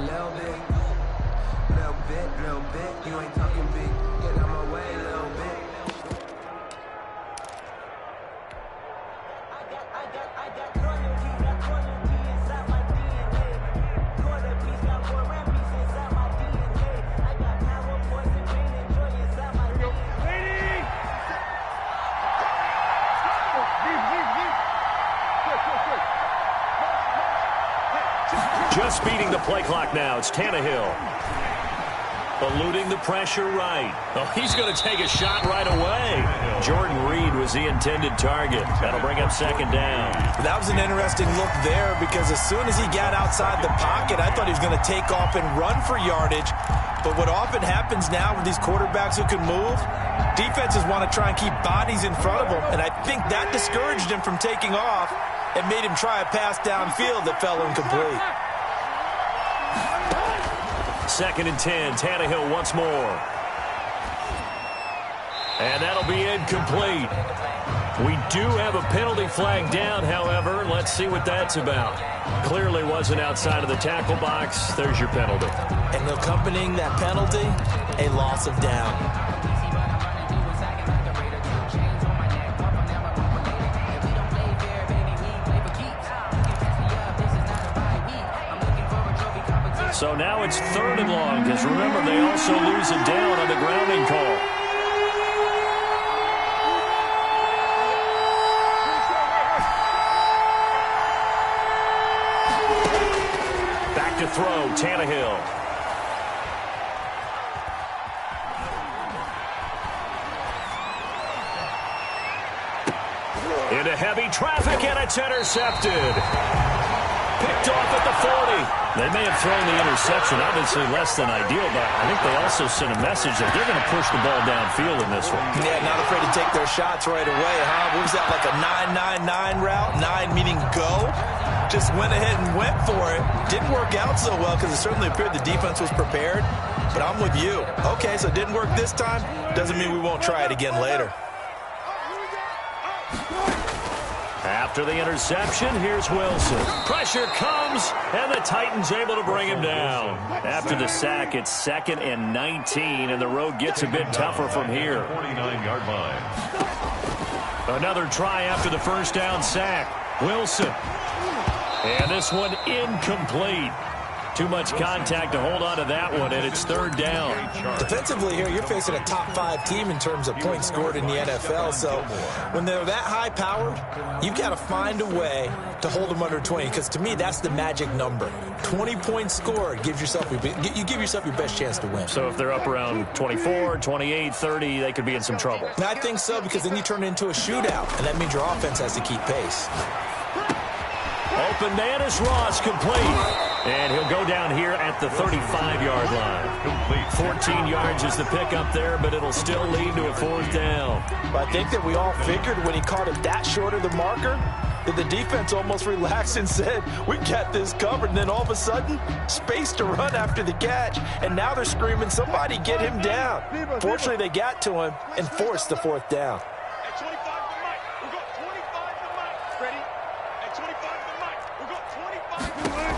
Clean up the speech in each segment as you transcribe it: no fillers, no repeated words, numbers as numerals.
little bit, little bit. You ain't talking big. Get out my way, little bit. Just beating the play clock now. It's Tannehill. Eluding the pressure right. Oh, he's going to take a shot right away. Jordan Reed was the intended target. That'll bring up second down. That was an interesting look there because as soon as he got outside the pocket, I thought he was going to take off and run for yardage. But what often happens now with these quarterbacks who can move, defenses want to try and keep bodies in front of them. And I think that discouraged him from taking off and made him try a pass downfield that fell incomplete. Second and 10. Tannehill once more. And that'll be incomplete. We do have a penalty flag down, however. Let's see what that's about. Clearly wasn't outside of the tackle box. There's your penalty. And accompanying that penalty, a loss of down. So now it's third and long, because remember, they also lose it down on the grounding call. Back to throw, Tannehill. Into heavy traffic, and it's intercepted. Picked off at the 40. They may have thrown the interception, obviously less than ideal, but I think they also sent a message that they're going to push the ball downfield in this one. Yeah, not afraid to take their shots right away, huh? What was that, like a 9-9-9 route? 9 meaning go? Just went ahead and went for it. Didn't work out so well because it certainly appeared the defense was prepared, but I'm with you. Okay, so it didn't work this time. Doesn't mean we won't try it again later. After the interception, here's Wilson. Pressure comes, and the Titans able to bring him down. After the sack, it's 2nd and 19, and the road gets a bit tougher from here. 49-yard line. Another try after the first down sack. Wilson. And this one incomplete. Too much contact to hold on to that one, and it's third down. Defensively here, you're facing a top 5 team in terms of points scored in the NFL. So when they're that high powered, you've got to find a way to hold them under 20. Because to me, that's the magic number. 20 points scored, you give yourself your best chance to win. So if they're up around 24, 28, 30, they could be in some trouble. And I think so, because then you turn it into a shootout, and that means your offense has to keep pace. Open man is Ross, complete. And he'll go down here at the 35-yard line. 14 yards is the pickup there, but it'll still lead to a fourth down. But I think that we all figured when he caught it that short of the marker that the defense almost relaxed and said, we got this covered. And then all of a sudden, space to run after the catch. And now they're screaming, somebody get him down. Fortunately, they got to him and forced the fourth down. At 25 to Mike. We've got 25 to Mike. Ready? At 25 to Mike. We've got 25 to Mike.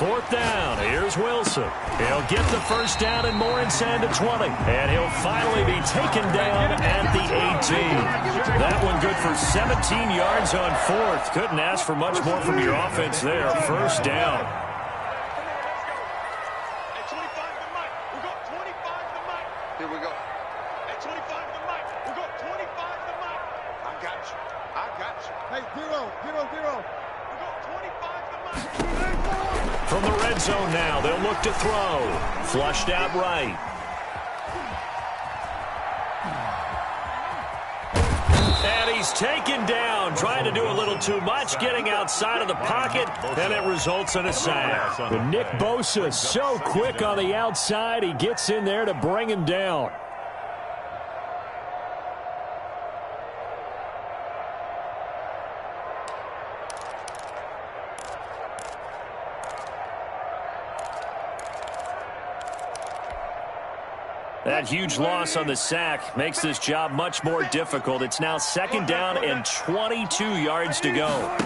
Fourth down, here's Wilson. He'll get the first down and more inside the 20. And he'll finally be taken down at the 18. That one good for 17 yards on fourth. Couldn't ask for much more from your offense there. First down. At 25 to Mike. We've got 25 to Mike. Here we go. At 25 to Mike. We've got 25 to Mike. I got you. I got you. Hey, 0, 0, 0. We've got 25 to Mike. From the red zone now, they'll look to throw. Flushed out right. And he's taken down, trying to do a little too much, getting outside of the pocket, and it results in a sack. But Nick Bosa so quick on the outside, he gets in there to bring him down. That huge loss on the sack makes this job much more difficult. It's now second down and 22 yards to go.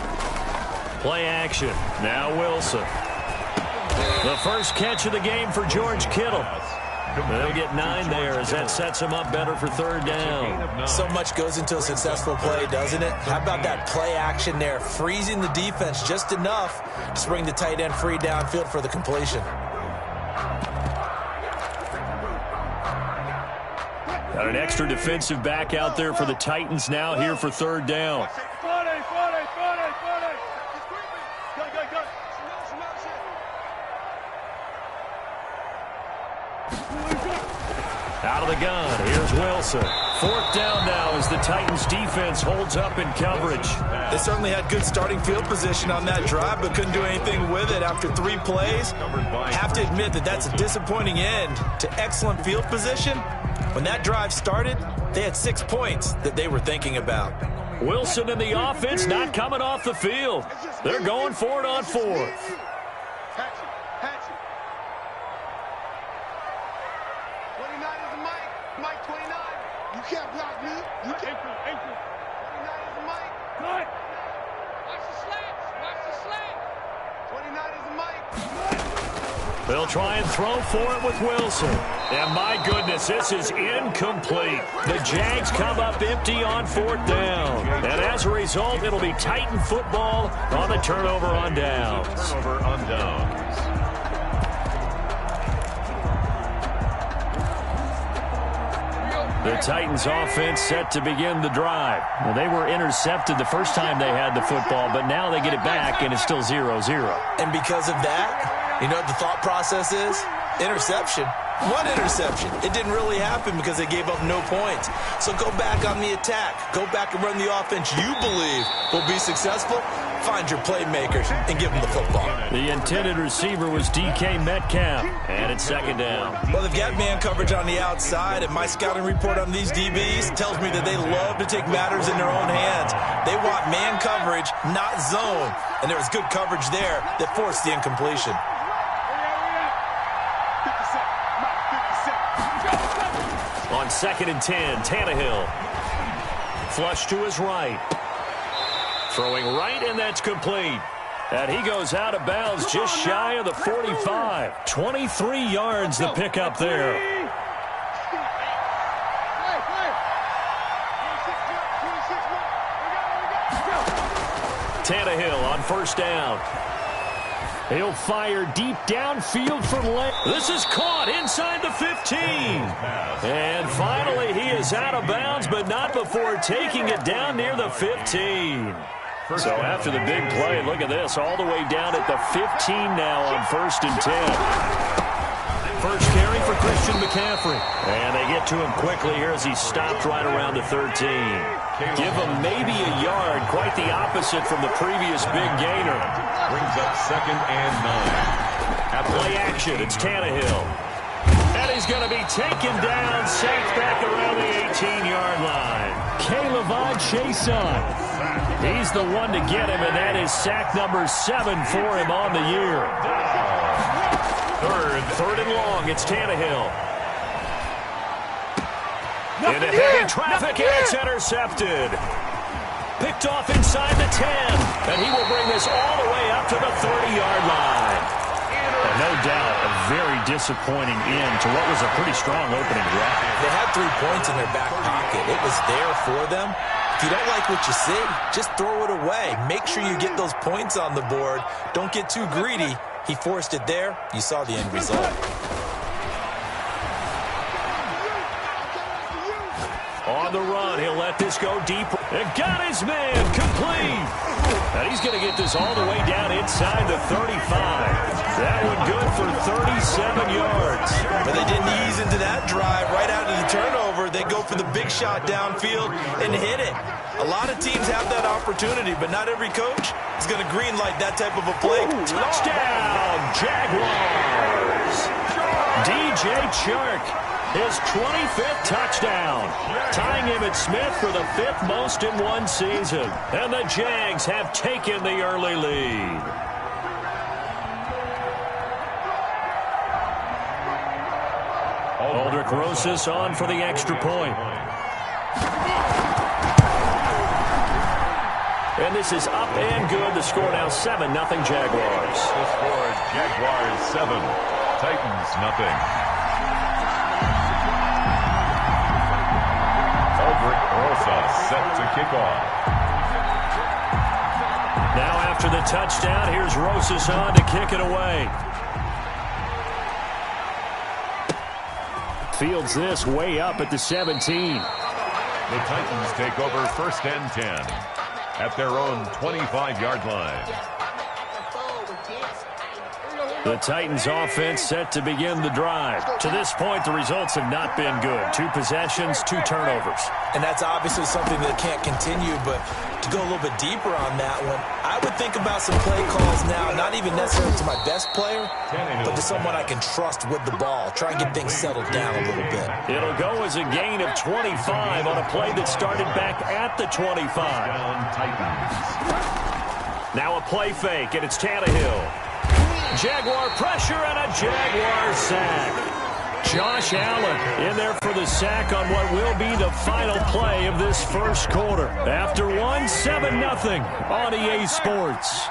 Play action. Now Wilson. The first catch of the game for George Kittle. They'll get 9 there as that sets him up better for third down. So much goes into a successful play, doesn't it? How about that play action there, freezing the defense just enough to bring the tight end free downfield for the completion. Got an extra defensive back out there for the Titans now here for third down. Out of the gun, here's Wilson. Fourth down now as the Titans defense holds up in coverage. They certainly had good starting field position on that drive, but couldn't do anything with it after 3 plays. Have to admit that that's a disappointing end to excellent field position. When that drive started, they had 6 points that they were thinking about. Wilson and the offense not coming off the field. They're going for it on 4th. Can't block me. You can't. 29 is the mic. Good. Watch the slants. Watch the slant. 29 is the mic. They'll try and throw for it with Wilson. And my goodness, this is incomplete. The Jags come up empty on 4th down. And as a result, it'll be Titan football on the turnover on downs. Turnover on downs. The Titans offense set to begin the drive. Well, they were intercepted the first time they had the football, but now they get it back, and it's still 0-0. And because of that, you know what the thought process is? Interception. One interception. It didn't really happen because they gave up no points. So go back on the attack. Go back and run the offense you believe will be successful. Find your playmakers and give them the football. The intended receiver was DK Metcalf, and it's 2nd down. Well, they've got man coverage on the outside, and my scouting report on these DBs tells me that they love to take matters in their own hands. They want man coverage, not zone. And there was good coverage there that forced the incompletion. On 2nd and 10, Tannehill. Flush to his right. Throwing right, and that's complete. And he goes out of bounds just shy of the 45. 23 yards the pickup there. Tannehill on 1st down. He'll fire deep downfield for length. This is caught inside the 15. And finally, he is out of bounds, but not before taking it down near the 15. So after the big play, look at this, all the way down at the 15 now on 1st and 10. First carry for Christian McCaffrey. And they get to him quickly here as he stopped right around the 13. Give him maybe a yard, quite the opposite from the previous big gainer. Brings up 2nd and 9. At play action, it's Tannehill. And he's going to be taken down, safe back around the 18-yard line. K'Lavon Chaisson. He's the one to get him, and that is sack number 7 for him on the year. Third and long, it's Tannehill. Into heavy traffic, and it's intercepted. Picked off inside the 10, and he will bring this all the way up to the 30-yard line. And no doubt, a very disappointing end to what was a pretty strong opening drive. They had 3 points in their back pocket. It was there for them. If you don't like what you see, just throw it away. Make sure you get those points on the board. Don't get too greedy. He forced it there. You saw the end result. On the run, he'll let this go deep. And got his man complete. And he's going to get this all the way down inside the 35. That one good for 37 yards. But they didn't ease into that drive right out of the turnover. They go for the big shot downfield and hit it. A lot of teams have that opportunity, but not every coach is going to greenlight that type of a play. Touchdown, Jaguars. DJ Chark. His 25th touchdown, tying him at Smith for the 5th most in one season. And the Jags have taken the early lead. Aldrich Rosas on for the extra point. And this is up and good. The score now 7-0 Jaguars. The score, Jaguars 7, Titans nothing. Aldrich Rosa set to kick off. Now after the touchdown, here's Rosas on to kick it away. Fields this way up at the 17. The Titans take over 1st and 10 at their own 25-yard line. The Titans offense set to begin the drive. To this point, the results have not been good. 2 possessions, 2 turnovers. And that's obviously something that can't continue, but to go a little bit deeper on that one, I would think about some play calls now, not even necessarily to my best player, but to someone I can trust with the ball. Try and get things settled down a little bit. It'll go as a gain of 25 on a play that started back at the 25. Now a play fake, and it's Tannehill. Jaguar pressure and a Jaguar sack. Josh Allen in there for the sack on what will be the final play of this first quarter. After one, 7-0 on EA Sports.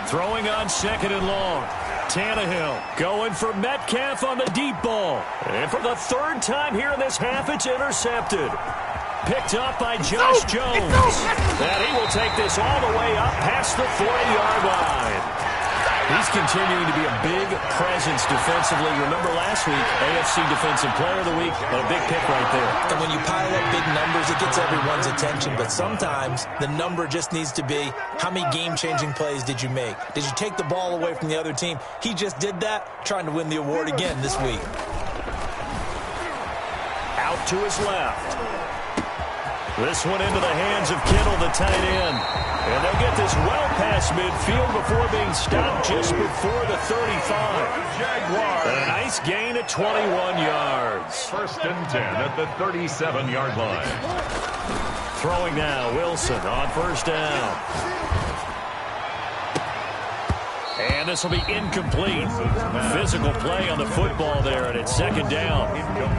Throwing on 2nd and long. Tannehill going for Metcalf on the deep ball. And for the 3rd time here in this half, it's intercepted. Picked up by Josh Jones. And he will take this all the way up past the 40-yard line. He's continuing to be a big presence defensively. Remember last week, AFC Defensive Player of the Week, but a big pick right there. And when you pile up big numbers, it gets everyone's attention. But sometimes the number just needs to be, how many game-changing plays did you make? Did you take the ball away from the other team? He just did that, trying to win the award again this week. Out to his left. This one into the hands of Kittle, the tight end. And they'll get this well past midfield before being stopped just before the 35. Jaguars. A nice gain at 21 yards. 1st and 10 at the 37-yard line. Throwing now, Wilson on 1st down. And this will be incomplete. Physical play on the football there, and it's 2nd down.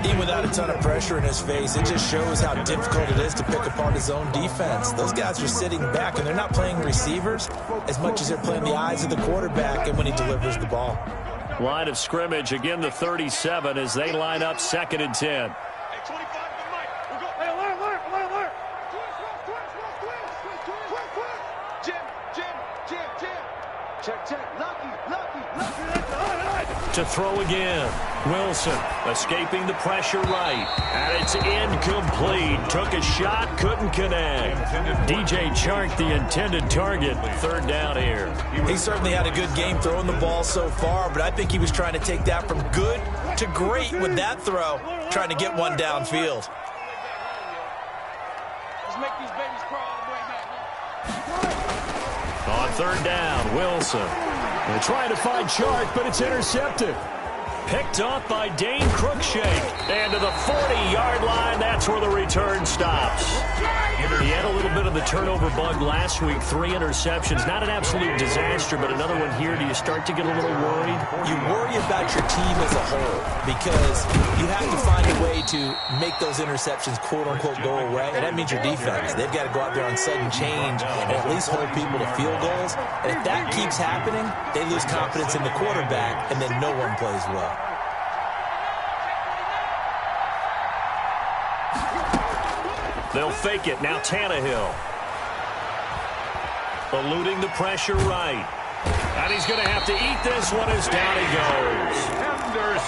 Even without a ton of pressure in his face, it just shows how difficult it is to pick apart his own defense. Those guys are sitting back, and they're not playing receivers as much as they're playing the eyes of the quarterback and when he delivers the ball. Line of scrimmage, again the 37 as they line up 2nd and 10. To throw again. Wilson escaping the pressure right. And it's incomplete. Took a shot, couldn't connect. DJ Chark, the intended target. 3rd down here. He certainly had a good game throwing the ball so far, but I think he was trying to take that from good to great with that throw, trying to get one downfield. Let's make these babies crawl all the way back. On 3rd down, Wilson. They're trying to find Chark, but it's intercepted. Picked off by Dane Cruikshank. And to the 40-yard line, that's where the return stops. He had a little bit of the turnover bug last week. 3 interceptions. Not an absolute disaster, but another one here. Do you start to get a little worried? You worry about your team as a whole because you have to find a way to make those interceptions, quote-unquote, go away. And that means your defense. They've got to go out there on sudden change and at least hold people to field goals. And if that keeps happening, they lose confidence in the quarterback, and then no one plays well. They'll fake it. Now Tannehill. Eluding the pressure right. And he's going to have to eat this one as down he goes.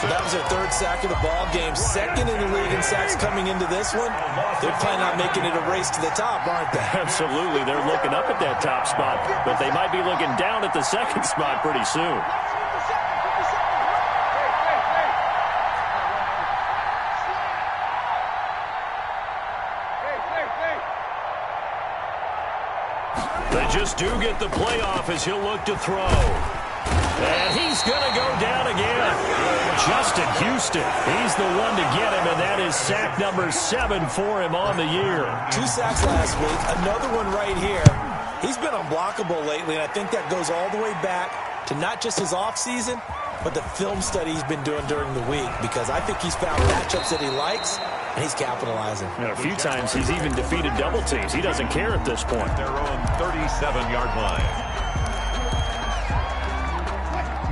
That was their 3rd sack of the ball game. 2nd in the league in sacks coming into this one. They're planning on making it a race to the top, aren't they? Absolutely. They're looking up at that top spot, but they might be looking down at the 2nd spot pretty soon. They just do get the playoff as he'll look to throw. And he's going to go down again. Justin Houston, he's the one to get him, and that is sack number 7 for him on the year. 2 sacks last week, another one right here. He's been unblockable lately, and I think that goes all the way back to not just his offseason, but the film study he's been doing during the week, because I think he's found matchups that he likes, and he's capitalizing. And a few times he's even defeated double teams. He doesn't care at this point. Their own 37-yard line.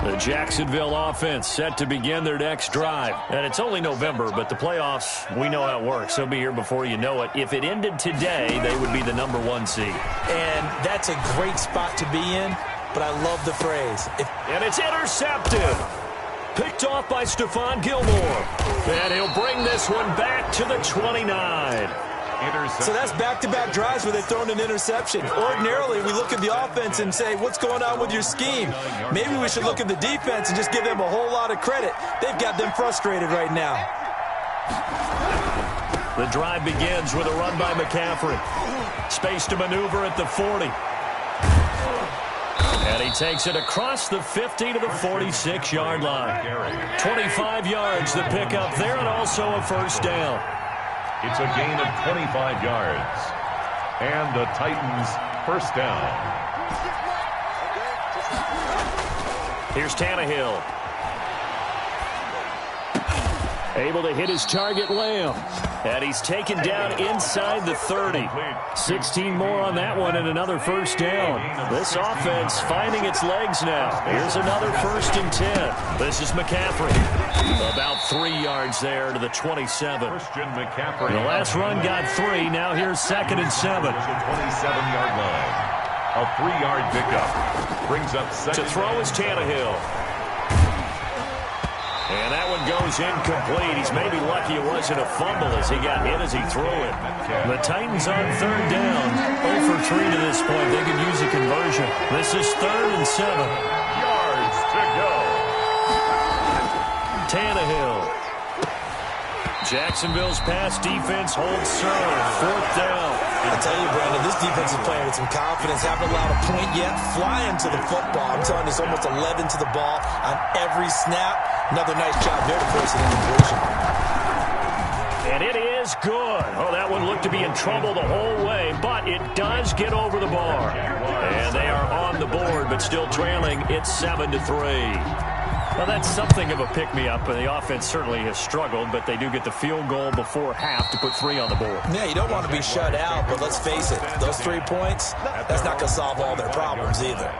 The Jacksonville offense set to begin their next drive. And it's only November, but the playoffs, we know how it works. They'll be here before you know it. If it ended today, they would be the #1 seed. And that's a great spot to be in, but I love the phrase. And it's intercepted. Picked off by Stephon Gilmore. And he'll bring this one back to the 29. So that's back-to-back drives where they've thrown an interception. Ordinarily, we look at the offense and say, what's going on with your scheme? Maybe we should look at the defense and just give them a whole lot of credit. They've got them frustrated right now. The drive begins with a run by McCaffrey. Space to maneuver at the 40. And he takes it across the 50 to the 46-yard line. 25 yards the pickup there, and also a first down. It's a gain of 25 yards. And the Titans first down. Here's Tannehill. Able to hit his target, Lamb. And he's taken down inside the 30. 16 more on that one and another first down. This offense finding its legs now. Here's another 1st and 10. This is McCaffrey. About 3 yards there to the 27. Christian McCaffrey. The last run got 3. Now here's 2nd and 7. The 27-yard line. A 3-yard pickup. Brings up second. To throw is Tannehill. And that one goes incomplete. He's maybe lucky it wasn't a fumble as he got hit as he threw it. The Titans on 3rd down. 0 for 3 to this point. They could use a conversion. This is 3rd and 7. Yards to go. Tannehill. Jacksonville's pass defense holds serve. 4th down. I tell you, Brandon, this defense is playing with some confidence. Haven't allowed a point yet. Flying to the football. I'm telling you, it's almost 11 to the ball on every snap. Another nice job there to force an incompletion. And it is good. Oh, that one looked to be in trouble the whole way, but it does get over the bar. And they are on the board, but still trailing. It's 7-3. Well, that's something of a pick-me-up. The offense certainly has struggled, but they do get the field goal before half to put 3 on the board. Yeah, you don't want to be shut out, but let's face it, those 3 points, that's not going to solve all their problems either.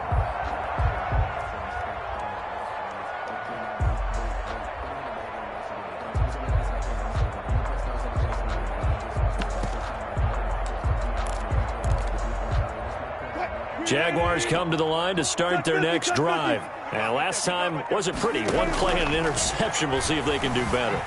Jaguars come to the line to start their next drive. And last time wasn't pretty. 1 play and an interception. We'll see if they can do better.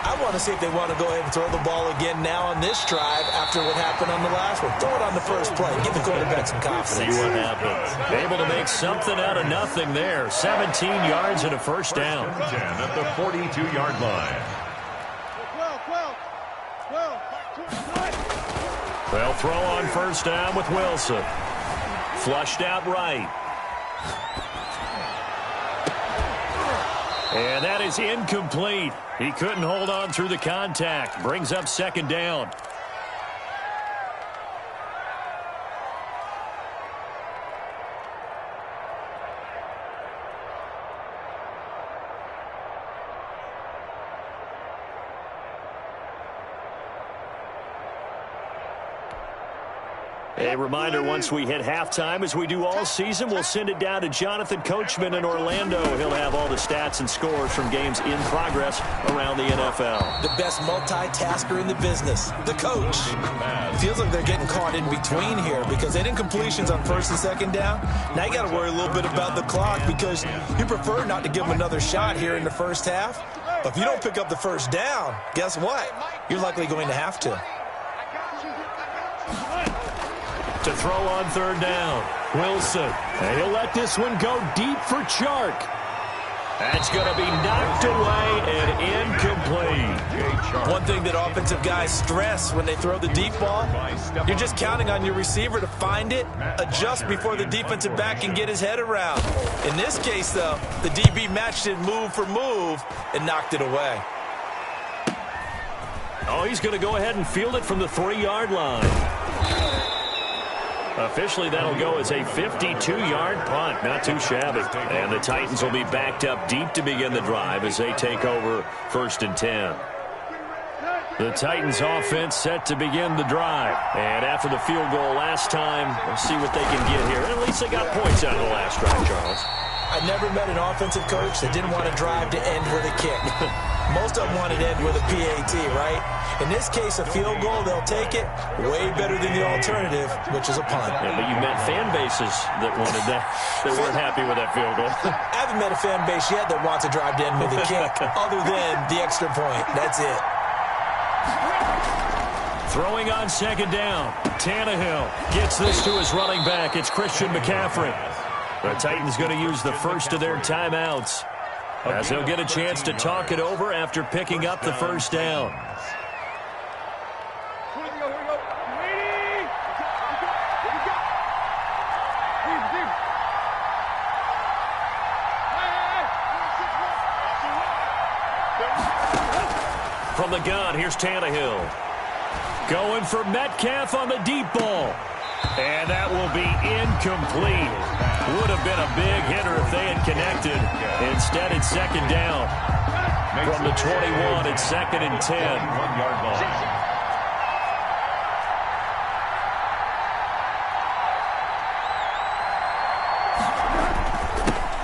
I want to see if they want to go ahead and throw the ball again now on this drive after what happened on the last one. Throw it on the first play. Give the quarterback some confidence. See what happens. Able to make something out of nothing there. 17 yards and a first down. 10 at the 42-yard line. They'll throw on first down with Wilson. Flushed out right. And that is incomplete. He couldn't hold on through the contact. Brings up 2nd down. A reminder, once we hit halftime, as we do all season, we'll send it down to Jonathan Coachman in Orlando. He'll have all the stats and scores from games in progress around the NFL. The best multitasker in the business, the coach. Feels like they're getting caught in between here because they didn't completions on 1st and 2nd down. Now you got to worry a little bit about the clock because you prefer not to give them another shot here in the first half. But if you don't pick up the first down, guess what? You're likely going to have to. To throw on 3rd down, Wilson. And he'll let this one go deep for Chark. That's going to be knocked away and incomplete. One thing that offensive guys stress when they throw the deep ball, you're just counting on your receiver to find it, adjust before the defensive back can get his head around. In this case, though, the DB matched it move for move and knocked it away. Oh, he's going to go ahead and field it from the 3-yard line. Officially, that'll go as a 52-yard punt. Not too shabby. And the Titans will be backed up deep to begin the drive as they take over 1st and 10. The Titans offense set to begin the drive. And after the field goal last time, we'll see what they can get here. And at least they got points out of the last drive, Charles. I never met an offensive coach that didn't want to drive to end with a kick. Most of them wanted to end with a PAT, right? In this case, a field goal, they'll take it. Way better than the alternative, which is a punt. Yeah, but you met fan bases that wanted that, that weren't happy with that field goal. I haven't met a fan base yet that wants to drive to end with a kick, other than the extra point. That's it. Throwing on 2nd down. Tannehill gets this to his running back. It's Christian McCaffrey. The Titans going to use the first of their timeouts as they'll get a chance to talk it over after picking up the first down. From the gun, here's Tannehill. Going for Metcalf on the deep ball. And that will be incomplete. Would have been a big hitter if they had connected. Instead, it's 2nd down. From the 21, it's 2nd and 10. 1-yard line.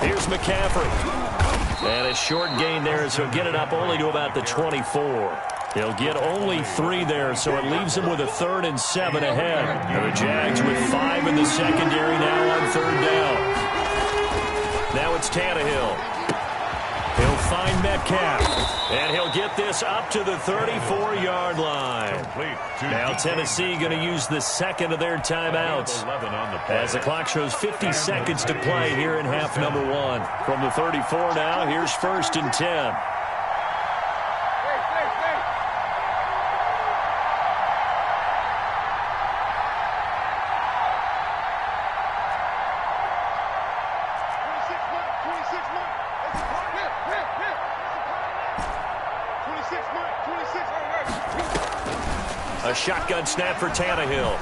Here's McCaffrey. And a short gain there, so he'll get it up only to about the 24. He'll get only 3 there, so it leaves him with a 3rd and 7 ahead. And the Jags with 5 in the secondary now on 3rd down. Now it's Tannehill. He'll find Metcalf. And he'll get this up to the 34-yard line. Now Tennessee going to use the 2nd of their timeouts as the clock shows 50 seconds to play here in half number 1. From the 34 now, here's 1st and 10. A shotgun snap for Tannehill.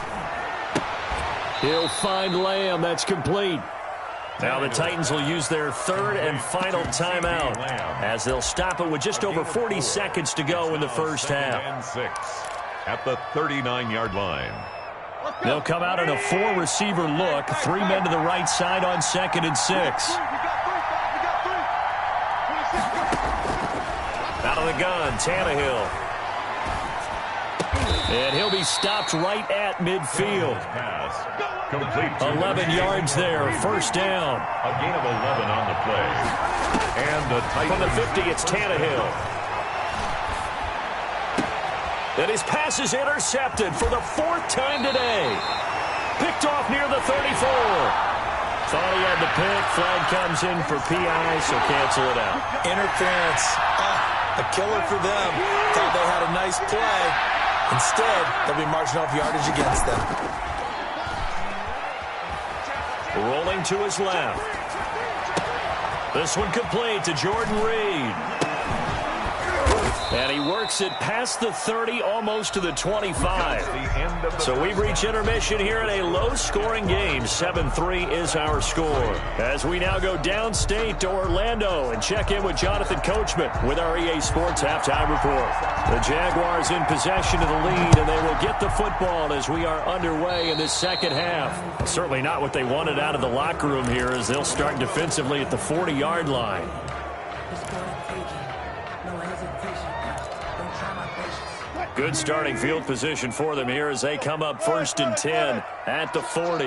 He'll find Lamb. That's complete. Now the Titans will use their 3rd and final timeout as they'll stop it with just over 40 seconds to go in the first half. At the 39-yard line. They'll come out in a 4-receiver look. 3 men to the right side on 2nd and 6. Out of the gun, Tannehill. And he'll be stopped right at midfield. 11 yards there, 1st down. A gain of 11 on the play. And the Titans. From the 50, it's Tannehill. And his pass is intercepted for the 4th time today. Picked off near the 34. Thought he had the pick. Flag comes in for PI, so cancel it out. Interference. A killer for them. Thought they had a nice play. Instead, they'll be marching off yardage against them. Rolling to his left. This one complete to Jordan Reed. And he works it past the 30, almost to the 25. So we've reached intermission here in a low-scoring game. 7-3 is our score. As we now go downstate to Orlando and check in with Jonathan Coachman with our EA Sports Halftime Report. The Jaguars in possession of the lead, and they will get the football as we are underway in this second half. Certainly not what they wanted out of the locker room here as they'll start defensively at the 40-yard line. Good starting field position for them here as they come up 1st and 10 at the 40.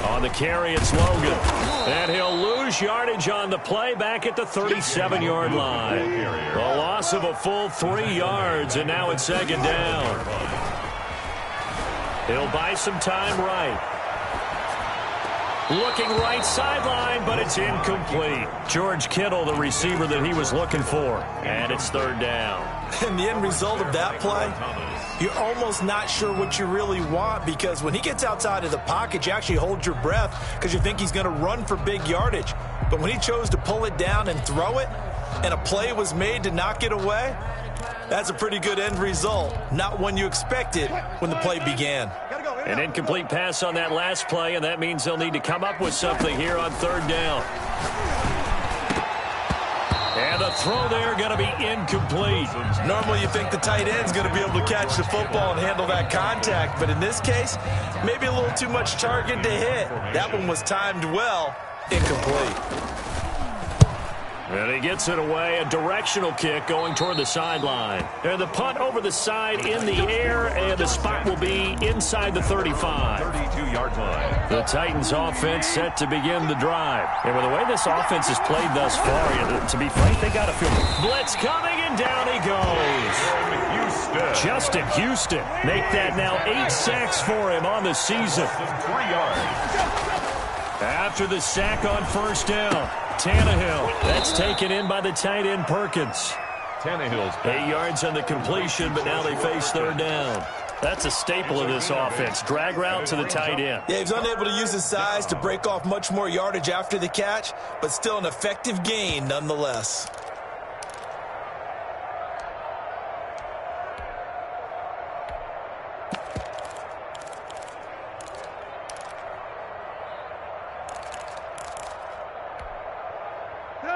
On the carry, it's Logan. And he'll lose yardage on the play back at the 37-yard line. A loss of a full 3 yards, and now it's 2nd down. He'll buy some time right. Looking right sideline, but it's incomplete. George Kittle, the receiver that he was looking for. And it's 3rd down. And the end result of that play, you're almost not sure what you really want, because when he gets outside of the pocket, you actually hold your breath because you think he's going to run for big yardage. But when he chose to pull it down and throw it, and a play was made to knock it away, that's a pretty good end result. Not one you expected when the play began. An incomplete pass on that last play, and that means they'll need to come up with something here on third down. And the throw there going to be incomplete. Normally you think the tight end's going to be able to catch the football and handle that contact, but in this case, maybe a little too much target to hit. That one was timed well. Incomplete. And he gets it away, a directional kick going toward the sideline. And the punt over the side in the air, and the spot will be inside the 35. 32-yard line. The Titans offense set to begin the drive. And with the way this offense has played thus far, to be frank, they got to feel the blitz coming, and down he goes. Justin Houston. Make that now 8 sacks for him on the season. 3 yards. After the sack on first down, Tannehill. That's taken in by the tight end Perkins. Tannehill's 8 yards on the completion, but now they face third down. That's a staple of this offense. Drag route to the tight end. Yeah, he's unable to use his size to break off much more yardage after the catch, but still an effective gain nonetheless.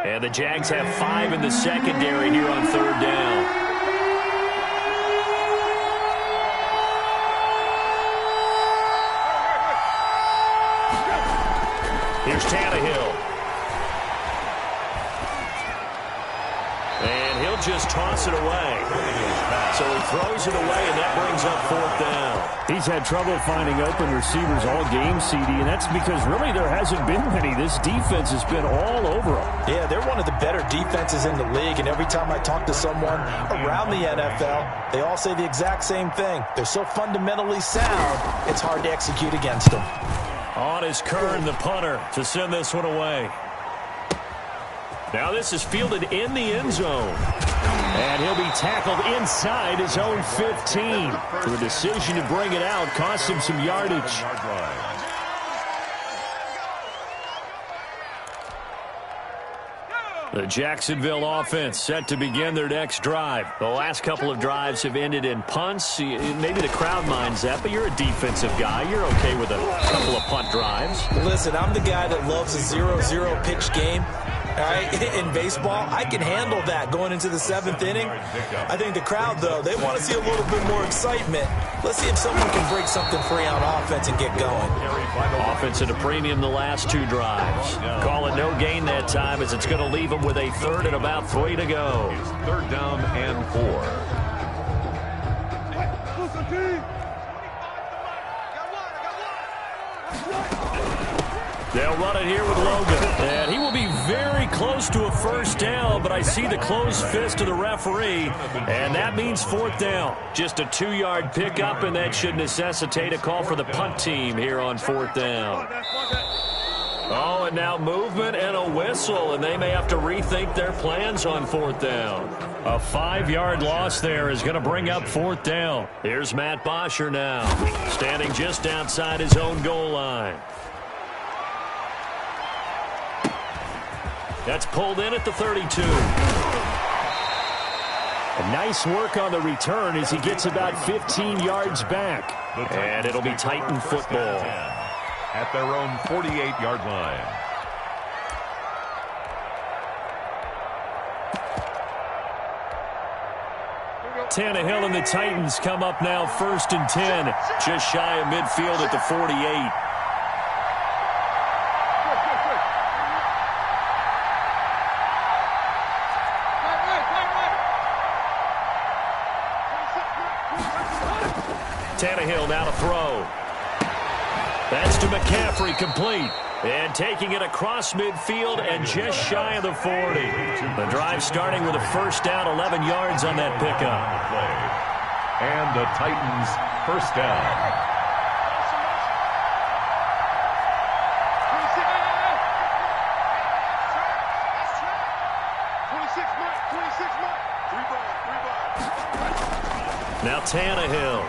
And the Jags have 5 in the secondary here on third down. Here's Tannehill. And he'll just toss it away. So he throws it away, and that brings up fourth down. He's had trouble finding open receivers all game, CD, and that's because really there hasn't been many. This defense has been all over them. Yeah, they're one of the better defenses in the league, and every time I talk to someone around the NFL, they all say the exact same thing. They're so fundamentally sound, it's hard to execute against them. On is Kern, the punter, to send this one away. Now this is fielded in the end zone. And he'll be tackled inside his own 15. The decision to bring it out cost him some yardage. The Jacksonville offense set to begin their next drive. The last couple of drives have ended in punts. Maybe the crowd minds that, but you're a defensive guy. You're okay with a couple of punt drives. Listen, I'm the guy that loves a 0-0 pitch game. All right, in baseball, I can handle that going into the 7th inning. I think the crowd, though, they want to see a little bit more excitement. Let's see if someone can break something free on offense and get going. Offense at a premium the last 2 drives. Call it no gain that time, as it's going to leave them with a third and about 3 to go. Third down and 4. They'll run it here with Logan. And he will be very close to a first down, but I see the closed fist of the referee, and that means fourth down. Just a 2-yard pickup, and that should necessitate a call for the punt team here on fourth down. Oh, and now movement and a whistle, and they may have to rethink their plans on fourth down. A 5-yard loss there is going to bring up fourth down. Here's Matt Bosher now, standing just outside his own goal line. That's pulled in at the 32. Nice work on the return as he gets about 15 yards back. And it'll be Titan football. At their own 48-yard line. Tannehill and the Titans come up now 1st and 10. Just shy of midfield at the 48. Tannehill now to throw. That's to McCaffrey, complete. And taking it across midfield and just shy of the 40. The drive starting with a first down, 11 yards on that pickup. And the Titans first down. Now Tannehill.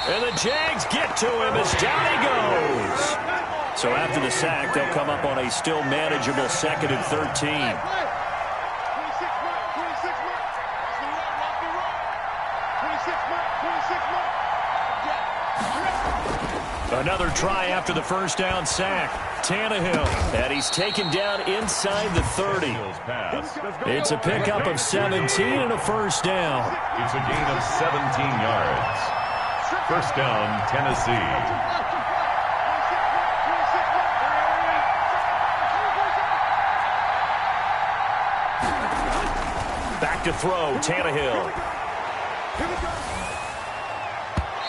And the Jags get to him as down he goes. So after the sack, they'll come up on a still manageable 2nd and 13. Another try after the first down sack. Tannehill, and he's taken down inside the 30. It's a pickup of 17 and a first down. It's a gain of 17 yards. First down, Tennessee. Back to throw, Tannehill.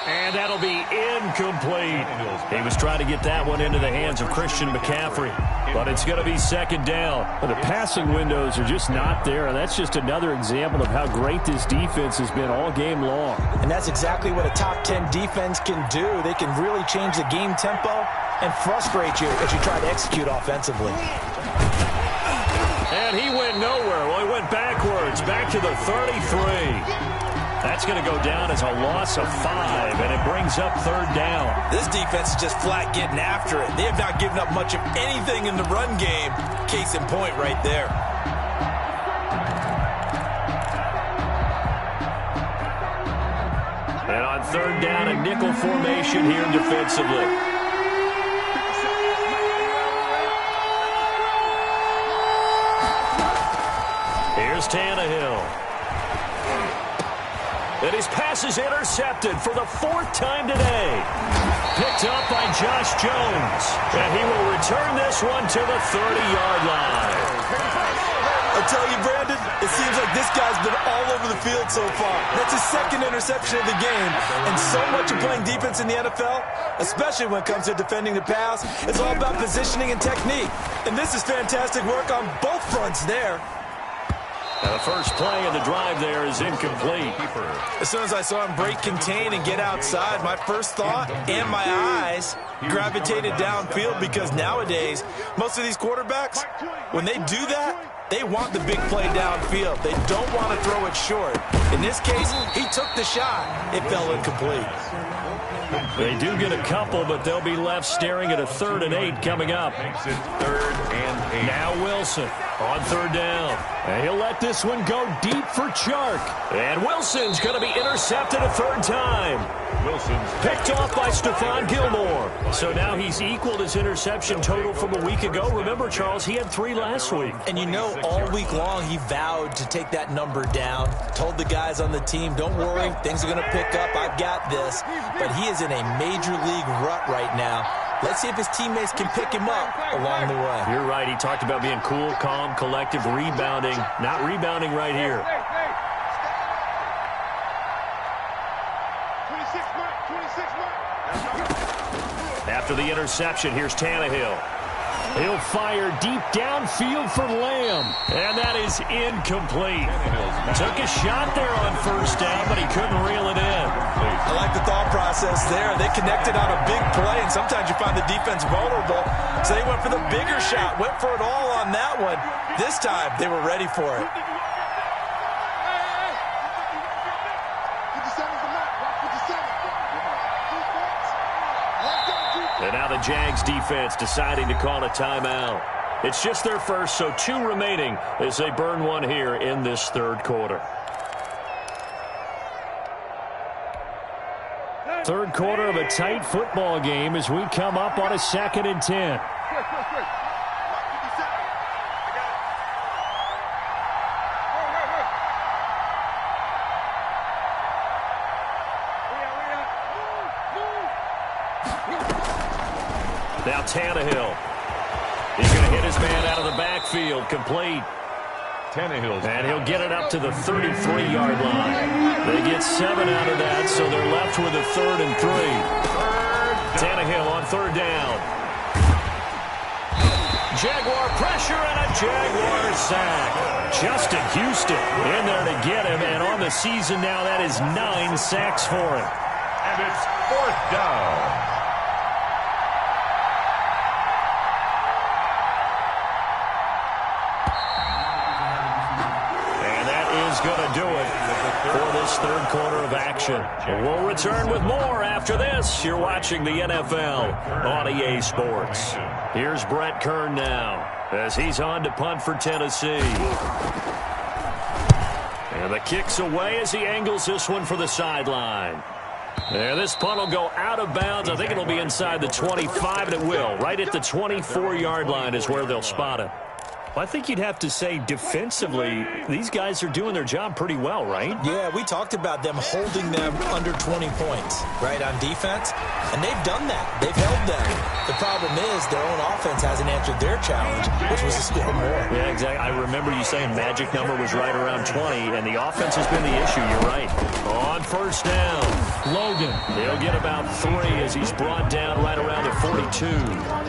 And that'll be incomplete. He was trying to get that one into the hands of Christian McCaffrey, but it's going to be 2nd down. The passing windows are just not there, and that's just another example of how great this defense has been all game long. And that's exactly what a top 10 defense can do. They can really change the game tempo and frustrate you as you try to execute offensively. And he went nowhere. Well, he went backwards, back to the 33. That's going to go down as a loss of 5, and it brings up 3rd down. This defense is just flat getting after it. They have not given up much of anything in the run game. Case in point right there. And on 3rd down, a nickel formation here defensively. Here's Tannehill. And his pass is intercepted for the 4th time today. Picked up by Josh Jones. And he will return this one to the 30-yard line. I'll tell you, Brandon, it seems like this guy's been all over the field so far. That's his 2nd interception of the game. And so much of playing defense in the NFL, especially when it comes to defending the pass, is all about positioning and technique. And this is fantastic work on both fronts there. Now the first play of the drive there is incomplete. As soon as I saw him break contain and get outside, my first thought and my eyes gravitated downfield, because nowadays, most of these quarterbacks, when they do that, they want the big play downfield. They don't want to throw it short. In this case, he took the shot. It fell incomplete. They do get a couple, but they'll be left staring at a 3rd and 8 coming up. Makes it 3rd and 8. Now Wilson on 3rd down. And he'll let this one go deep for Chark. And Wilson's going to be intercepted a 3rd time. Wilson's picked off by Stephon Gilmore. So now he's equaled his interception total from a week ago. Remember, Charles, he had 3 last week. And you know, all week long he vowed to take that number down. Told the guys on the team, don't worry, things are going to pick up. I've got this. But he is in a major league rut right now. Let's see if his teammates can pick him up along the way. You're right. He talked about being cool, calm, collective, rebounding. Not rebounding right here. After the interception, here's Tannehill. He'll fire deep downfield for Lamb. And that is incomplete. Took a shot there on 1st down, but he couldn't reel it in. I like the thought process there. They connected on a big play, and sometimes you find the defense vulnerable. So they went for the bigger shot, went for it all on that one. This time, they were ready for it. And now the Jags defense deciding to call a timeout. It's just their first, so 2 remaining as they burn one here in this 3rd quarter. 3rd quarter of a tight football game as we come up on a 2nd and 10. Now Tannehill. He's going to hit his man out of the backfield, complete. Tannehill. And he'll get it up to the 33-yard line. They get 7 out of that, so they're left with a 3rd and 3. Tannehill on 3rd down. Jaguar pressure and a Jaguar sack. Justin Houston in there to get him, and on the season now, that is 9 sacks for him. And it's 4th down. Going to do it for this 3rd quarter of action. We'll return with more after this. You're watching the NFL on EA Sports. Here's Brett Kern now as he's on to punt for Tennessee. And the kick's away as he angles this one for the sideline. And this punt will go out of bounds. I think it'll be inside the 25, and it will. Right at the 24-yard line is where they'll spot it. Well, I think you'd have to say defensively, these guys are doing their job pretty well, right? Yeah, we talked about them holding them under 20 points, right, on defense. And they've done that. They've held them. The problem is their own offense hasn't answered their challenge, which was to score more. Yeah, exactly. I remember you saying magic number was right around 20, and the offense has been the issue. You're right. On first down, Logan. He'll get about 3 as he's brought down right around the 42.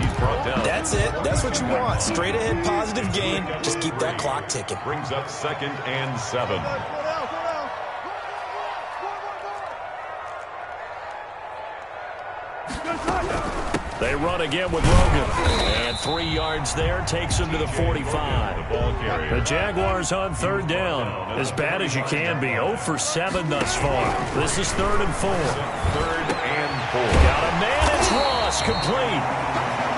He's brought down. That's it. That's what you want. Straight ahead positive gain. Just keep that clock ticking. Brings up 2nd and 7. They run again with Logan. And 3 yards there takes him to the 45. The Jaguars on third down. As bad as you can be. 0 for 7 thus far. This is 3rd and 4. 3rd and 4. Got a man. It's Ross. Complete.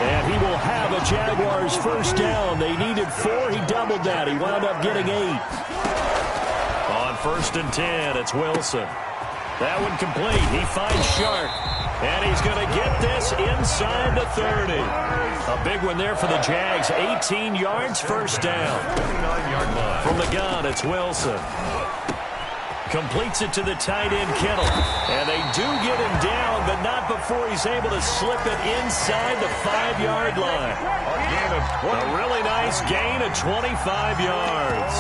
And he will have a Jaguars first down. They needed 4. He doubled that. He wound up getting 8. On 1st and 10, it's Wilson. That one complete. He finds Sharp. And he's going to get this inside the 30. A big one there for the Jags. 18 yards, first down. 29-yard line. From the gun, it's Wilson. Completes it to the tight end, Kittle. And they do get him down, but not before he's able to slip it inside the 5-yard line. A really nice gain of 25 yards.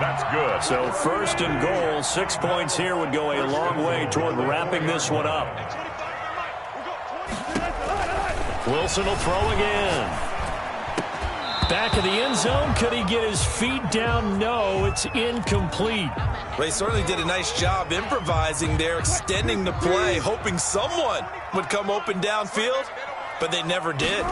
That's good. So 1st and goal, 6 points here would go a long way toward wrapping this one up. Wilson will throw again. Back of the end zone. Could he get his feet down? No, it's incomplete. They certainly did a nice job improvising there, extending the play, hoping someone would come open downfield, but they never did.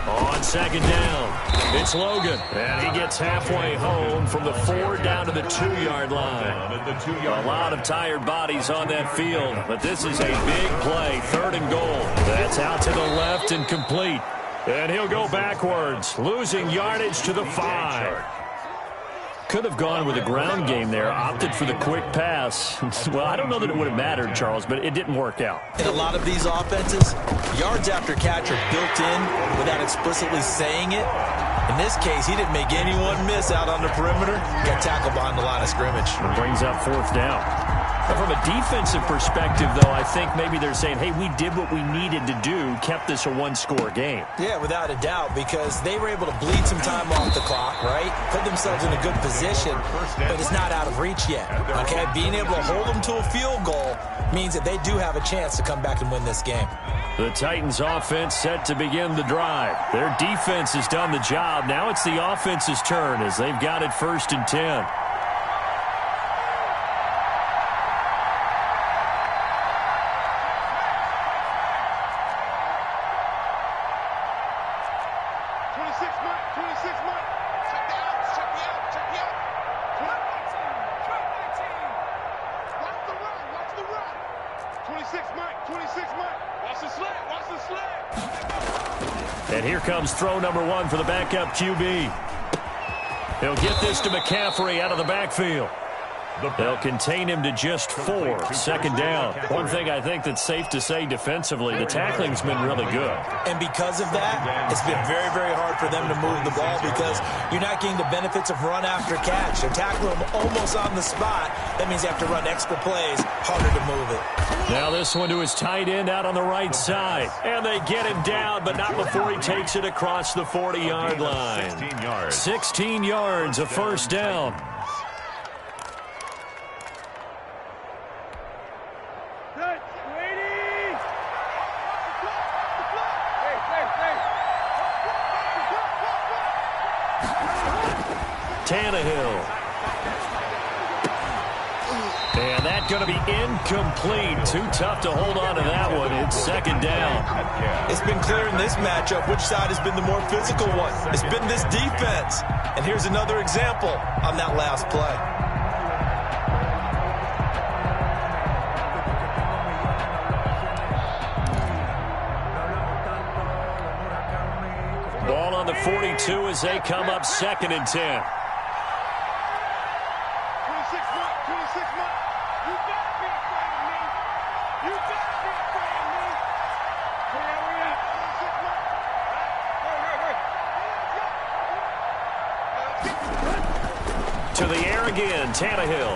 On 2nd down, it's Logan. And he gets halfway home from the 4 down to the 2-yard line. A lot of tired bodies on that field, but this is a big play. 3rd and goal. That's out to the left and complete. And he'll go backwards, losing yardage to the 5. Could have gone with a ground game there, opted for the quick pass. Well, I don't know that it would have mattered, Charles, but it didn't work out. In a lot of these offenses, yards after catch are built in without explicitly saying it. In this case, he didn't make anyone miss out on the perimeter. Got tackled behind the line of scrimmage. And brings up 4th down. From a defensive perspective, though, I think maybe they're saying, hey, we did what we needed to do, kept this a one-score game. Yeah, without a doubt, because they were able to bleed some time off the clock, right? Put themselves in a good position, but it's not out of reach yet, okay? Being able to hold them to a field goal means that they do have a chance to come back and win this game. The Titans offense set to begin the drive. Their defense has done the job. Now it's the offense's turn as they've got it 1st and 10. And here comes throw number 1 for the backup QB. He'll get this to McCaffrey out of the backfield. They'll contain him to just 4. 2nd down. One thing I think that's safe to say defensively, the tackling's been really good. And because of that, it's been very, very hard for them to move the ball because you're not getting the benefits of run after catch. They're tackling him almost on the spot. That means they have to run extra plays, harder to move it. Now this one to his tight end out on the right side. And they get him down, but not before he takes it across the 40-yard line. 16 yards. 16 yards, a first down. Tannehill. And that's going to be incomplete. Too tough to hold on to that one. It's 2nd down. It's been clear in this matchup which side has been the more physical one. It's been this defense. And here's another example on that last play. ball on the 42 as they come up 2nd and 10. 26 months. You better be afraid of me. You better be afraid of me. Where we at? 26 months. To the air again, Tannehill.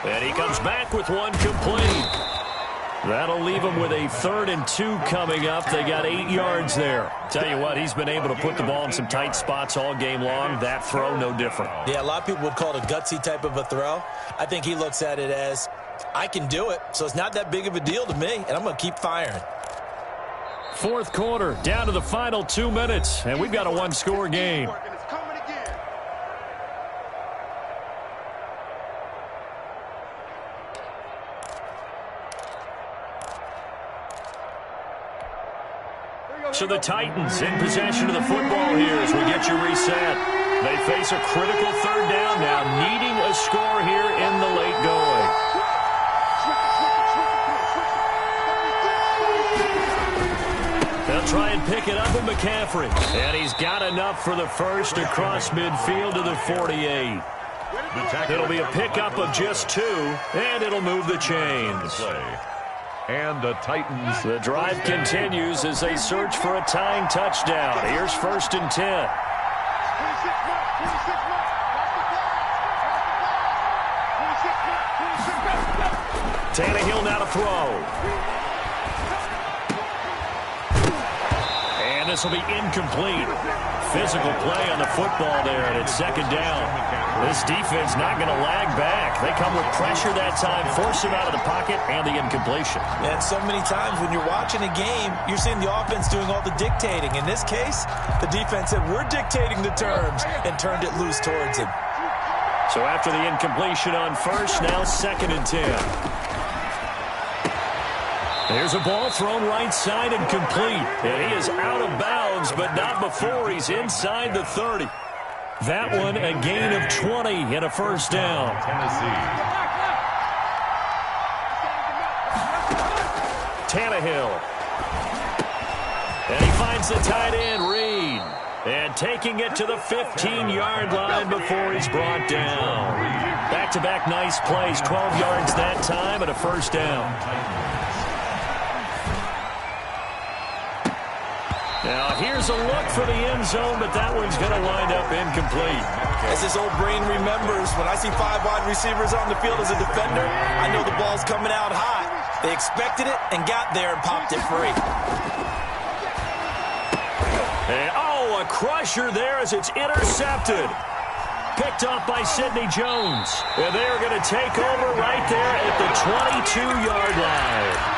And he comes back with one complete. That'll leave him with a 3rd and 2 coming up. They got 8 yards there. Tell you what, he's been able to put the ball in some tight spots all game long. That throw, no different. Yeah, a lot of people would call it a gutsy type of a throw. I think he looks at it as, I can do it, so it's not that big of a deal to me, and I'm going to keep firing. 4th quarter, down to the final 2 minutes, and we've got a one-score game. So the Titans in possession of the football here as we get you reset. They face a critical 3rd down now, needing a score here in the late going. They'll try and pick it up with McCaffrey. And he's got enough for the first across midfield to the 48. It'll be a pickup of just 2, and it'll move the chains. And the Titans. The drive continues as they search for a tying touchdown. Here's 1st and 10. Tannehill now to throw. And this will be incomplete. Physical play on the football there, and it's 2nd down. This defense not going to lag back. They come with pressure that time, force him out of the pocket, and the incompletion. And so many times when you're watching a game, you're seeing the offense doing all the dictating. In this case, the defense said, we're dictating the terms, and turned it loose towards him. So after the incompletion on 1st, now 2nd and 10. There's a ball thrown right side and complete. And he is out of bounds, but not before he's inside the 30. That one a gain of 20 and a 1st down. Tannehill. And he finds the tight end, Reed. And taking it to the 15-yard line before he's brought down. Back-to-back nice plays, 12 yards that time and a 1st down. Now, here's a look for the end zone, but that one's going to wind up incomplete. As this old brain remembers, when I see 5 wide receivers on the field as a defender, I know the ball's coming out hot. They expected it and got there and popped it free. And, a crusher there as it's intercepted. Picked off by Sidney Jones. And they are going to take over right there at the 22-yard line.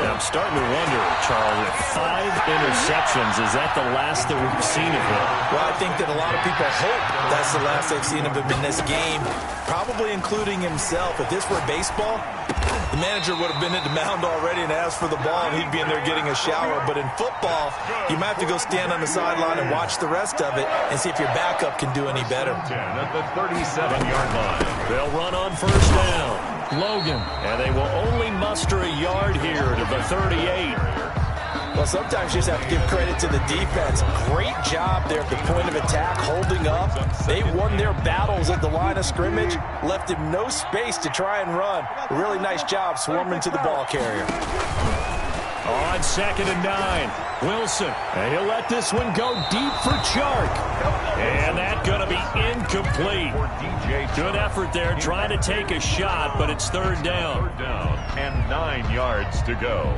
I'm starting to wonder, Charles, if 5 interceptions, is that the last that we've seen of him? Well, I think that a lot of people hope that's the last they've seen of him in this game, probably including himself. If this were baseball, the manager would have been at the mound already and asked for the ball, and he'd be in there getting a shower. But in football, you might have to go stand on the sideline and watch the rest of it and see if your backup can do any better. At the 37-yard line. They'll run on 1st down. Logan, and they will only muster a yard here to the 38. Well, sometimes you just have to give credit to the defense. Great job there at the point of attack, holding up. They won their battles at the line of scrimmage, left him no space to try and run. A really nice job swarming to the ball carrier. On 2nd and 9, Wilson, and he'll let this one go deep for Chark. And that's going to be incomplete. Good effort there trying to take a shot, but it's 3rd down. 3rd down and 9 yards to go.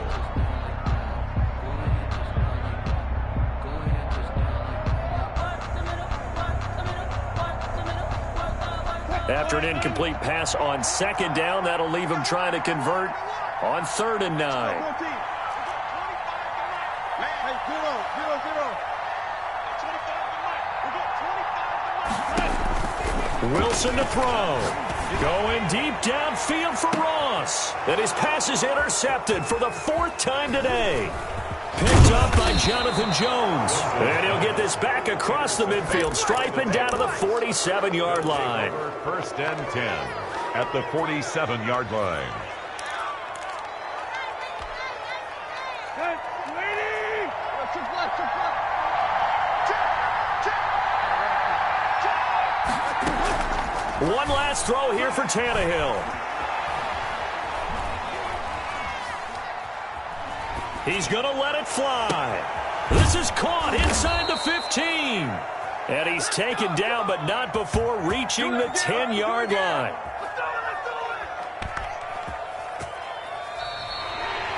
After an incomplete pass on 2nd down, that'll leave him trying to convert on 3rd and 9. Wilson to throw. Going deep downfield for Ross. And his pass is intercepted for the 4th time today. Picked up by Jonathan Jones. And he'll get this back across the midfield stripe and down to the 47-yard line. 1st and 10 at the 47-yard line. One last throw here for Tannehill. He's going to let it fly. This is caught inside the 15. And he's taken down, but not before reaching the 10-yard line.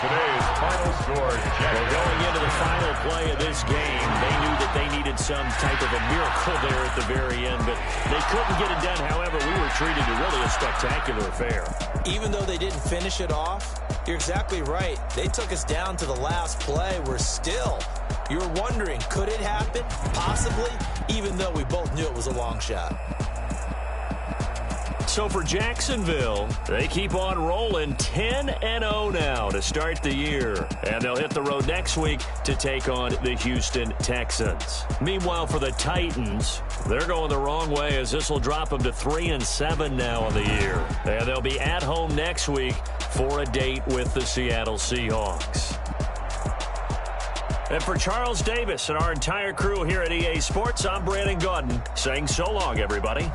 Today's final score. Well, going into the final play of this game, they knew that they needed some type of a miracle there at the very end, but they couldn't get it done. However, we were treated to really a spectacular affair. Even though they didn't finish it off, you're exactly right. They took us down to the last play. We're still, you're wondering, could it happen? Possibly, even though we both knew it was a long shot. So for Jacksonville, they keep on rolling 10-0 now to start the year. And they'll hit the road next week to take on the Houston Texans. Meanwhile, for the Titans, they're going the wrong way as this will drop them to 3-7 now on the year. And they'll be at home next week for a date with the Seattle Seahawks. And for Charles Davis and our entire crew here at EA Sports, I'm Brandon Gaudin saying so long, everybody.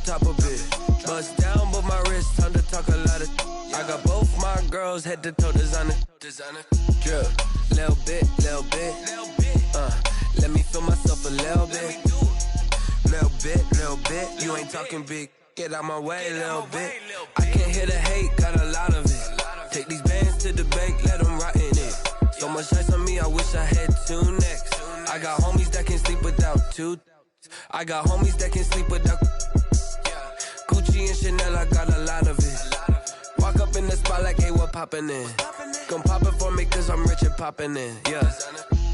top of it. Bust down, but my wrist, time to talk a lot of. I got both my girls head to toe designer. Drip, little bit. Let me feel myself a little bit. Little bit. You ain't talking big. Get out my way, little bit. I can't hear the hate, got a lot of it. Take these bands to the bank, let them rot in it. So much ice on me, I wish I had two necks. I got homies that can sleep without two. I got homies that can sleep without. Gucci and Chanel, I got a lot of it. Walk up in the spot like, hey, what poppin' in? Come pop it for me, cause I'm rich and poppin' in. Yeah,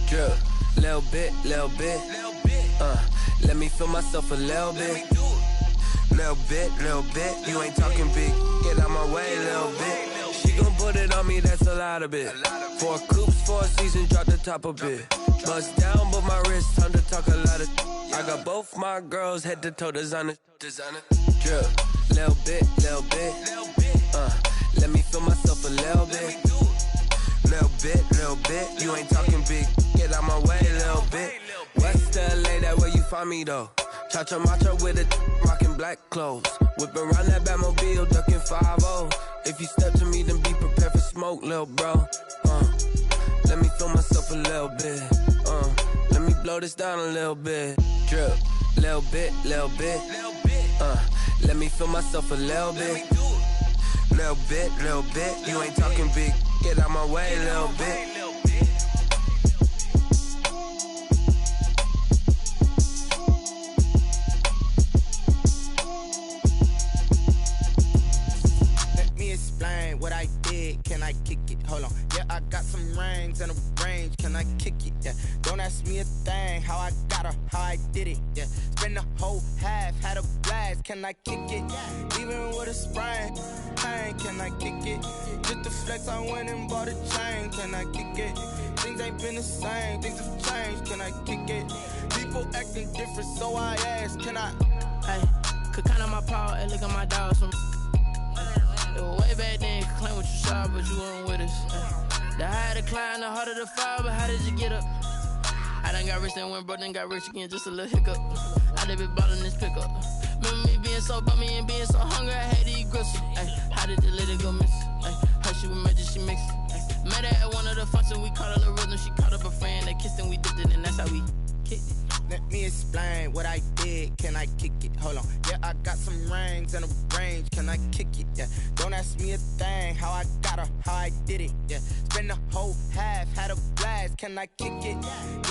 drip, little bit. Let me feel myself a little bit. Little bit. You ain't talking big. Get out my way, little bit. She gon' put it on me, that's a lot of it. 4 coops, 4 seasons, drop the top a bit. Bust down, but my wrist, time to talk a lot of. I got both my girls head to toe designer. Drip, little bit. Let me feel myself a little bit. Little bit. You ain't talking big. Get out my way, little bit. West LA, that where you find me though. Cha-cha macha with it, rockin' black clothes. Whippin' around that Batmobile, duckin' 5-0. If you step to me, then be prepared for smoke, lil' bro. Let me feel myself a little bit. Let me blow this down a little bit. Drip, little bit. Let me feel myself a little bit. Little bit. You ain't talking big. Get out my way, little bit. Explain what I did, can I kick it? Hold on, yeah, I got some rings and a range, can I kick it? Yeah, don't ask me a thing, how I got her, how I did it. Yeah, spend the whole half, had a blast, can I kick it? Even with a sprain, pain, can I kick it? Just the flex, I went and bought a chain, can I kick it? Things ain't been the same, things have changed, can I kick it? People acting different, so I ask, can I? Hey, could count on my power, and look at my dogs from. Way back then, you could claim what you saw, but you weren't with us. The higher the climb, the harder the fall, but how did you get up? I done got rich, then went broke, then got rich again, just a little hiccup. I done been ballin' this pickup. Remember me being so bummy and being so hungry, I had to eat gristle. How did the lady go miss? Her she was magic, she mixed. Met her at one of the functions, we caught her a rhythm, she caught up a friend, they kissed and we dipped it, and that's how we kicked it. Let me explain what I did, can I kick it? Hold on, yeah, I got some rings and a range, can I kick it? Yeah, don't ask me a thing, how I got her, how I did it. Yeah, spend the whole half, had a blast, can I kick it?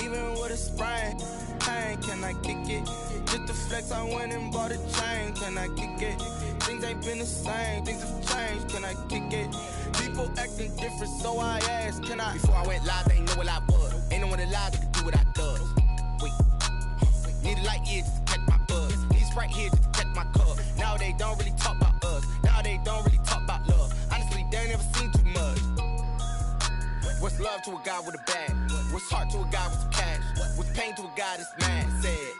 Even with a sprain, pain, can I kick it? Just the flex, I went and bought a chain, can I kick it? Things ain't been the same, things have changed, can I kick it? People acting different, so I asked, can I? Before I went live, they ain't know what I was. Ain't no one alive that could do what I does. Wait. Need a light year just to catch my buzz. Need right here just to catch my cup. Now they don't really talk about us. Now they don't really talk about love. Honestly, they ain't never seen too much. What's love to a guy with a bag? What's heart to a guy with some cash? What's pain to a guy that's mad? Said.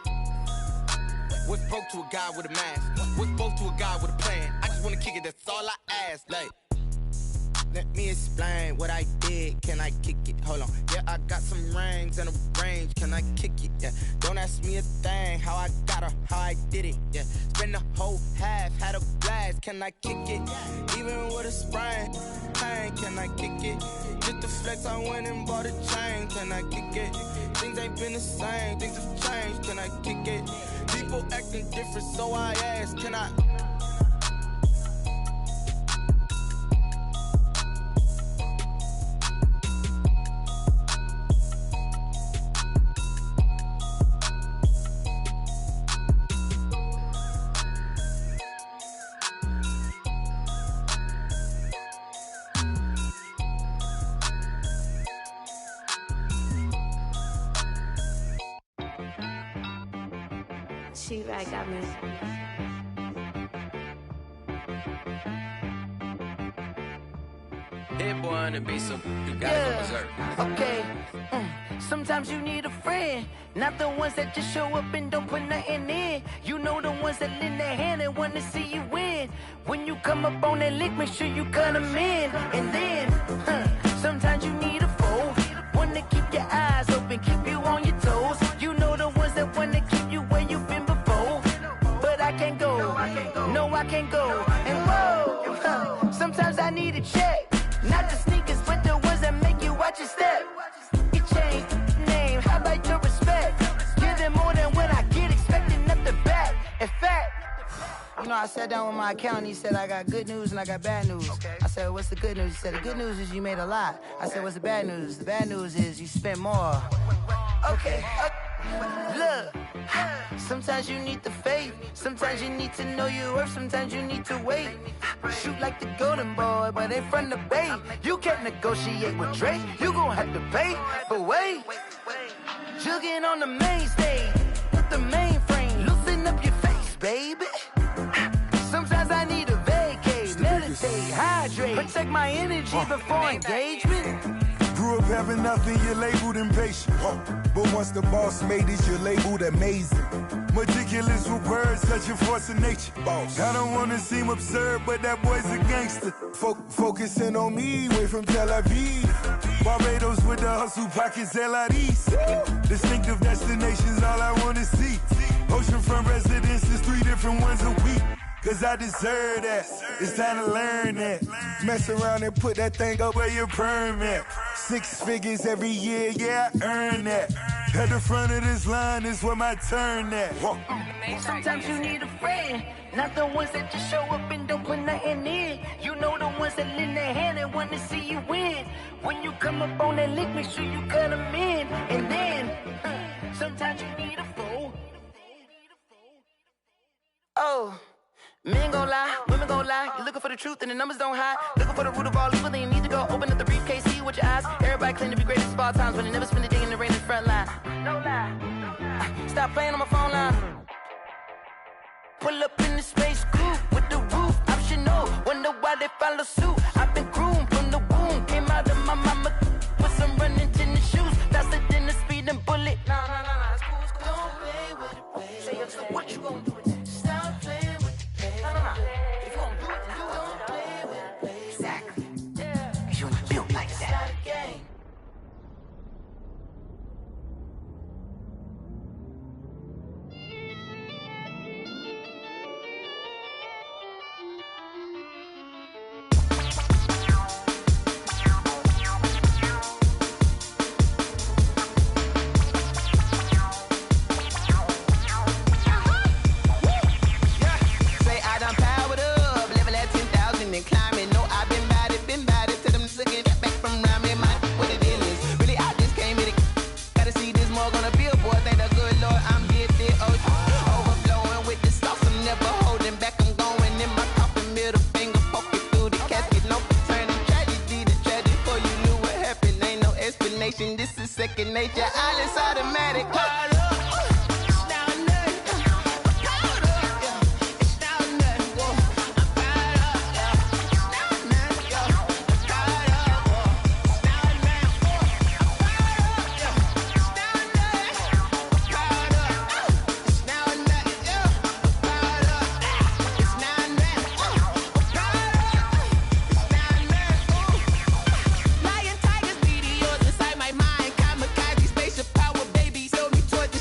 What's broke to a guy with a mask? What's both to a guy with a plan? I just wanna kick it, that's all I ask. Like, let me explain what I did, can I kick it? Hold on, yeah, I got some rings and a range, can I kick it? Yeah, don't ask me a thing, how I got her, how I did it. Yeah, spend the whole half, had a blast, can I kick it? Even with a sprain, pain, can I kick it? Just the flex, I went and bought a chain, can I kick it? Things ain't been the same, things have changed, can I kick it? People acting different, so I ask, can I? She right got me. Hit boy on the beat, so you gotta go berserk. Okay. Sometimes you need a friend, not the ones that just show up and don't put nothing in. You know the ones that lend their hand and want to see you win. When you come up on that lick, make sure you cut them in. And then, sometimes you need a foe, one to keep your eyes open, keep you on your toes. You know the ones that want to keep you where you've been before. But I can't go need a check. Not the sneakers, but the ones that make you watch your step. It changed name, how about your respect? Give them more than what I get, expecting nothing back. In fact, you know, I sat down with my accountant. He said, I got good news and I got bad news. Okay. I said, what's the good news? He said, the good news is you made a lot. I said, what's the bad news? The bad news is you spent more. Okay. Look, sometimes you need the faith. Sometimes you need to know your worth. Sometimes you need to wait. Shoot like the golden boy, but ain't from the bay. You can't negotiate with Drake. You gon' have to pay. But wait, jugging on the main stage with the mainframe. Loosen up your face, baby. Sometimes I need a vacate, meditate, hydrate, protect my energy before engagement. Grew up having nothing, you're labeled impatient. But once the boss made it, you're labeled amazing. Meticulous with words, such a force of nature. I don't want to seem absurd, but that boy's a gangster. Focusing on me, way from Tel Aviv. Barbados with the hustle pockets, LIDs. Distinctive destinations, all I want to see. Oceanfront residences, 3 different ones a week. Cause I deserve that, it's time to learn that. Mess around and put that thing up where your perm at. 6 figures every year, yeah, I earn that. At the front of this line is where my turn at. Sometimes you need a friend, not the ones that just show up and don't put nothing in. You know the ones that lend their hand and want to see you win. When you come up on that lick, make sure you cut them in. And then, sometimes you need a fool. Oh. Men gon' lie, women gon' lie. You're looking for the truth and the numbers don't hide. Looking for the root of all evil, then you need to go open up the briefcase, see with your eyes. Everybody claim to be greatest of all times, but they never spend a day in the rain in the front line. No lie. Stop playing on my phone line. Pull up in the space coupe with the roof optional. Wonder why they follow suit. I've been groomed from the womb. Came out of my mama with some running tennis shoes. Faster than the speeding bullet. Nah, it's cool, it's cool. Don't play with it, baby. Say up, so what you gon' do with it? Stop playing with it. If you gon' do it, then don't play with it, baby. Exactly. Yeah. Cause you ain't built like that. It's not a game. This is second nature, all is automatic. Lion, tigers, meteors inside my mind. Kamikaze, spaceship power, baby, show me towards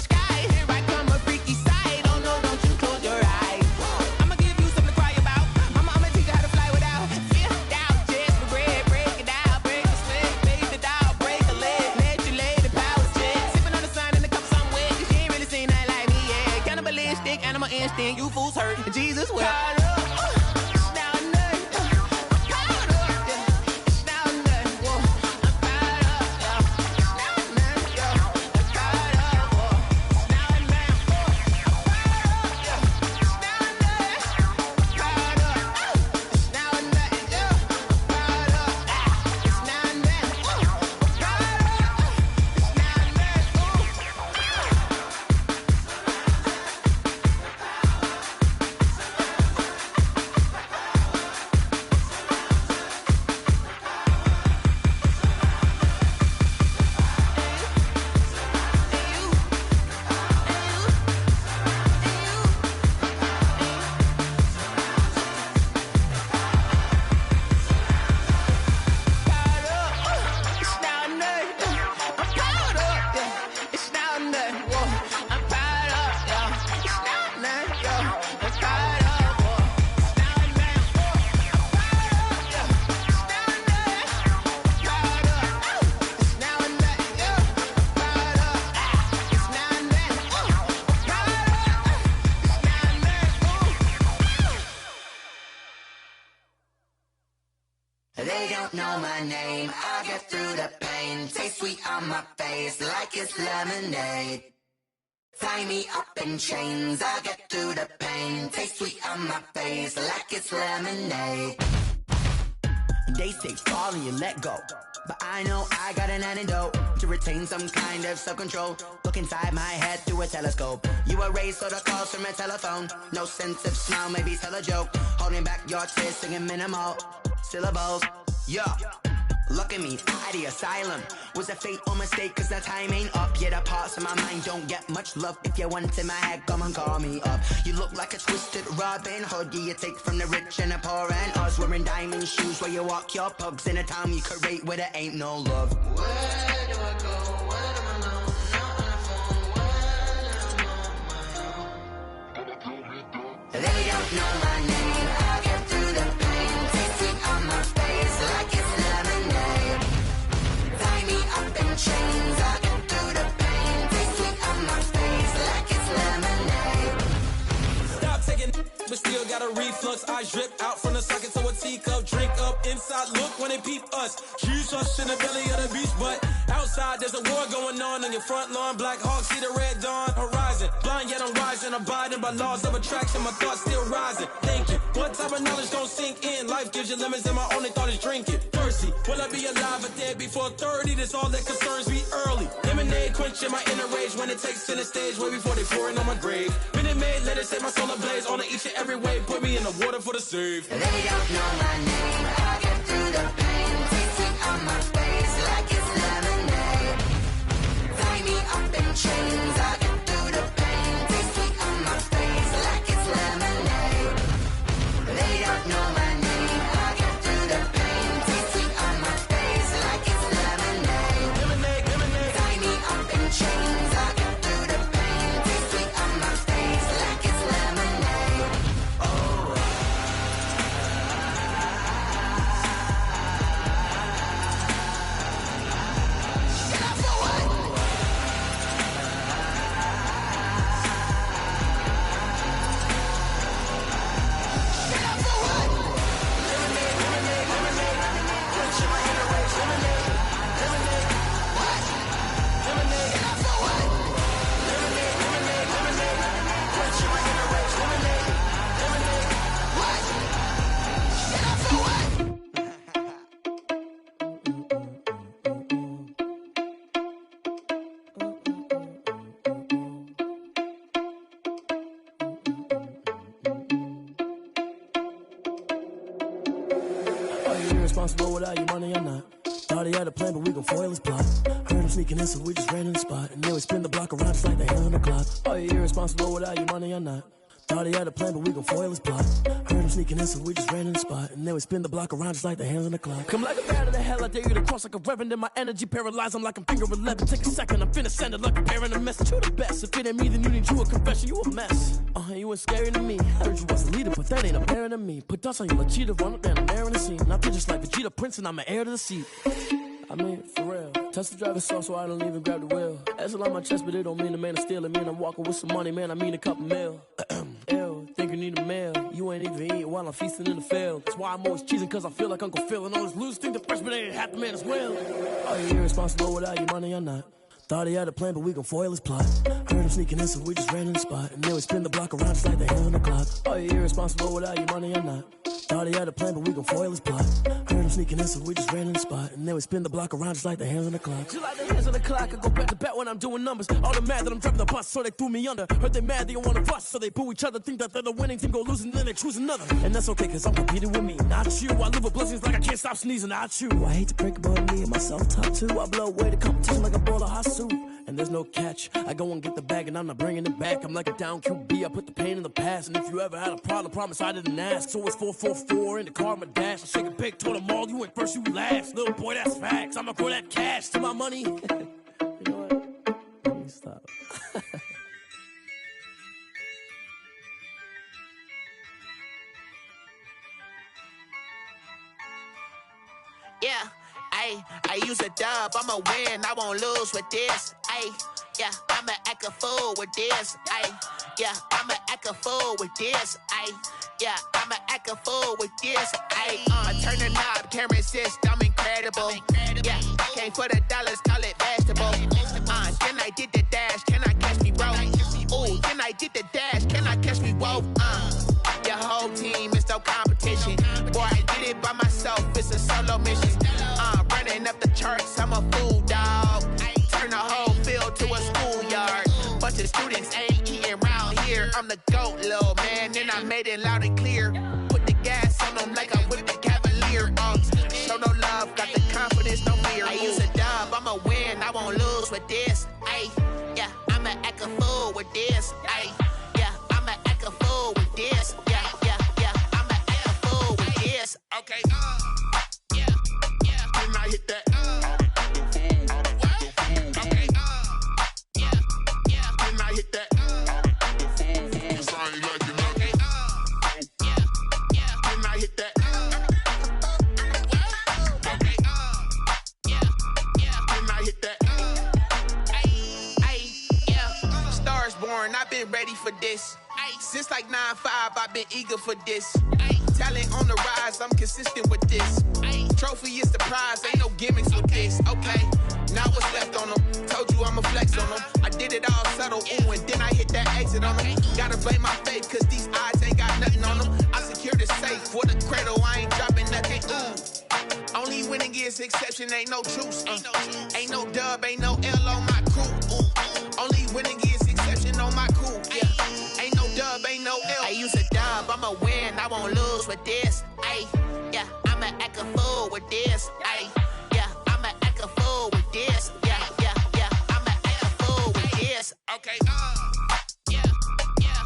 They don't know my name, I get through the pain. Taste sweet on my face like it's lemonade. Tie me up in chains, I get through the pain. Taste sweet on my face like it's lemonade. They say fall and you let go, but I know I got an antidote to retain some kind of self-control. Look inside my head through a telescope. You erase all the calls from a telephone. No sense of smile, maybe tell a joke. Holding back your tears, singing minimal syllables. Yeah, look at me, out of the asylum. Was a fate or mistake, cause the time ain't up. Yet the parts of my mind don't get much love. If you want in my head, come and call me up. You look like a twisted Robin Hood. You take from the rich and the poor and us. Wearing diamond shoes where you walk your pugs. In a town you create where there ain't no love. Where do I go? Where do I know? Not on the phone. Where do I know? They don't know my name. I get through the pain. Taste sweet on my face like it's lemonade. Tie me up in chains. I get through the pain. Taste sweet on my face like it's lemonade. Stop taking, but still got a reflux. Eyes drip out from the socket to a teacup. Drink up inside, look when they peep us. Huge us in the belly of the beach, but outside there's a war going on your front lawn. Black Hawk see the red dawn horizon. Blind yet I'm rising, abiding by laws of attraction. My thoughts still rising. Thinking, what type of knowledge don't sink in? Life gives you lemons and my only thought is drinking. Thirsty, will I be alive or dead before 30? That's all that concerns me early. Lemonade quenching my inner rage when it takes center stage way before they pour it on my grave. Minute Maid, let it set my soul ablaze. On each and every way, put me in the water for the save. They don't know my name, I get through the pain. Taste sweet on my face like it's lemonade. Tie me up in chains, I get through the pain. Taste sweet on my face like it's lemonade. They don't know my name, I get through the pain. Taste sweet on my face like it's lemonade. Lemonade, lemonade. Tie me up in chains, I get through the pain. Taste sweet on my face like it's lemonade. Oh. Are you irresponsible without your money or not? Thought he had a plan, but we gon' foil his plot. Heard him sneaking in, so we just ran in the spot. And then we spin the block around just like the hand on the clock. Are you irresponsible without your money or not? Thought he had a plan, but we gon' foil his plot. Heard him sneaking in, so we just ran in the spot. And then we spin the block around just like the hands on the clock. Come like a bat of the hell, I dare you to cross like a reverend. In my energy paralyzed, I'm like I'm finger 11. Take a second, I'm finna send it like a parent a message. You the best, if it ain't me, then you need you a confession. You a mess, you ain't scary to me. Heard you was a leader, but that ain't apparent to me. Put dust on you like cheetah, run up down the air in the scene. Not just like Vegeta Prince, and I'm an heir to the seat. I mean, for real. Touch the driver's soft, so I don't even grab the wheel. That's on my chest, but it don't mean the man is stealing. Man, I'm walking with some money, man, I mean a couple mil. Ew, think you need a meal. You ain't even eating while I'm feasting in the field. That's why I'm always cheesing, cause I feel like Uncle Phil. And all those losers think the freshman ain't half the man as well. Are you irresponsible without your money or not? Thought he had a plan, but we gon' foil his plot. Heard him sneaking in, so we just ran in the spot. And then we spin the block around just like the hand on the clock. Are you irresponsible without your money or not? Thought he had a plan, but we gon' foil his plot. Heard him sneaking in, so we just ran in the spot. And then we spin the block around just like the hands on the clock. Just like the hands on the clock, I go back to back when I'm doing numbers. All the mad that I'm driving the bus, so they threw me under. Heard they mad, they don't wanna bust, so they boo each other. Think that they're the winning team, go losing, then they choose another. And that's okay, cause I'm competing with me, not you. I live with blessings like I can't stop sneezing, not you. I hate to break it, but me and myself top two. I blow away the competition like a bowl of hot soup. And there's no catch, I go and get the bag and I'm not bringing it back. I'm like a down QB, I put the pain in the past. And if you ever had a problem, promise I didn't ask. So it's 444 in the car, my dash. I shake a big, told them all, you ain't first, you last. Little boy, that's facts, I'ma throw that cash to my money. You know what? Let me stop. Yeah, I use a dub, I'ma win, I won't lose with this. Yeah, I'ma act a fool with this. Yeah, I'ma act a fool with this. Yeah, I'ma act a fool with this. I turn the knob, can't resist, I'm incredible. Yeah, came for the dollars, call it vegetable. Can I get the dash? Can I catch me, bro? Ooh, can I get the dash? Can I catch me, whoa? Your whole team is no competition. Boy, I did it by myself, it's a solo mission. Running up the charts, I'm a fool, dog. Turn the whole field to a schoolyard. Bunch of students ain't eating round here. I'm the GOAT, little man, and I made it loud and clear. Put the gas on them like I'm with the Cavalier. Show no love, got the confidence, no fear. I use a dub, I'ma win, I won't lose with this. Ay, yeah, I'ma act a fool with this. Ay, yeah, I'ma act a fool with this. Yeah, I'ma act a fool with this. Okay, yeah, can I hit that? Okay, yeah, can I hit that? I've been ready for this. Since like 9-5, I've been eager for this. Talent on the rise, I'm consistent with this. Trophy is the prize, ain't no gimmicks with this. Okay, now what's left on them? Told you I'ma flex on them. I did it all subtle, ooh, and then I hit that exit on them. Gotta blame my faith, cause these eyes ain't got nothing on them. I secured the safe for the cradle, I ain't dropping nothing, ooh. Only winning is exception, ain't no truce. Ain't no dub, ain't no L on my crew. Only winning is exception on my crew. Yeah, ain't no dub, ain't no L. I use a dub, I'ma win, I won't lose with this. Ay, yeah, I'ma act a fool with this. Ay, yeah, I'ma act a fool with this. Yeah, I'ma act a fool with this. Okay, yeah,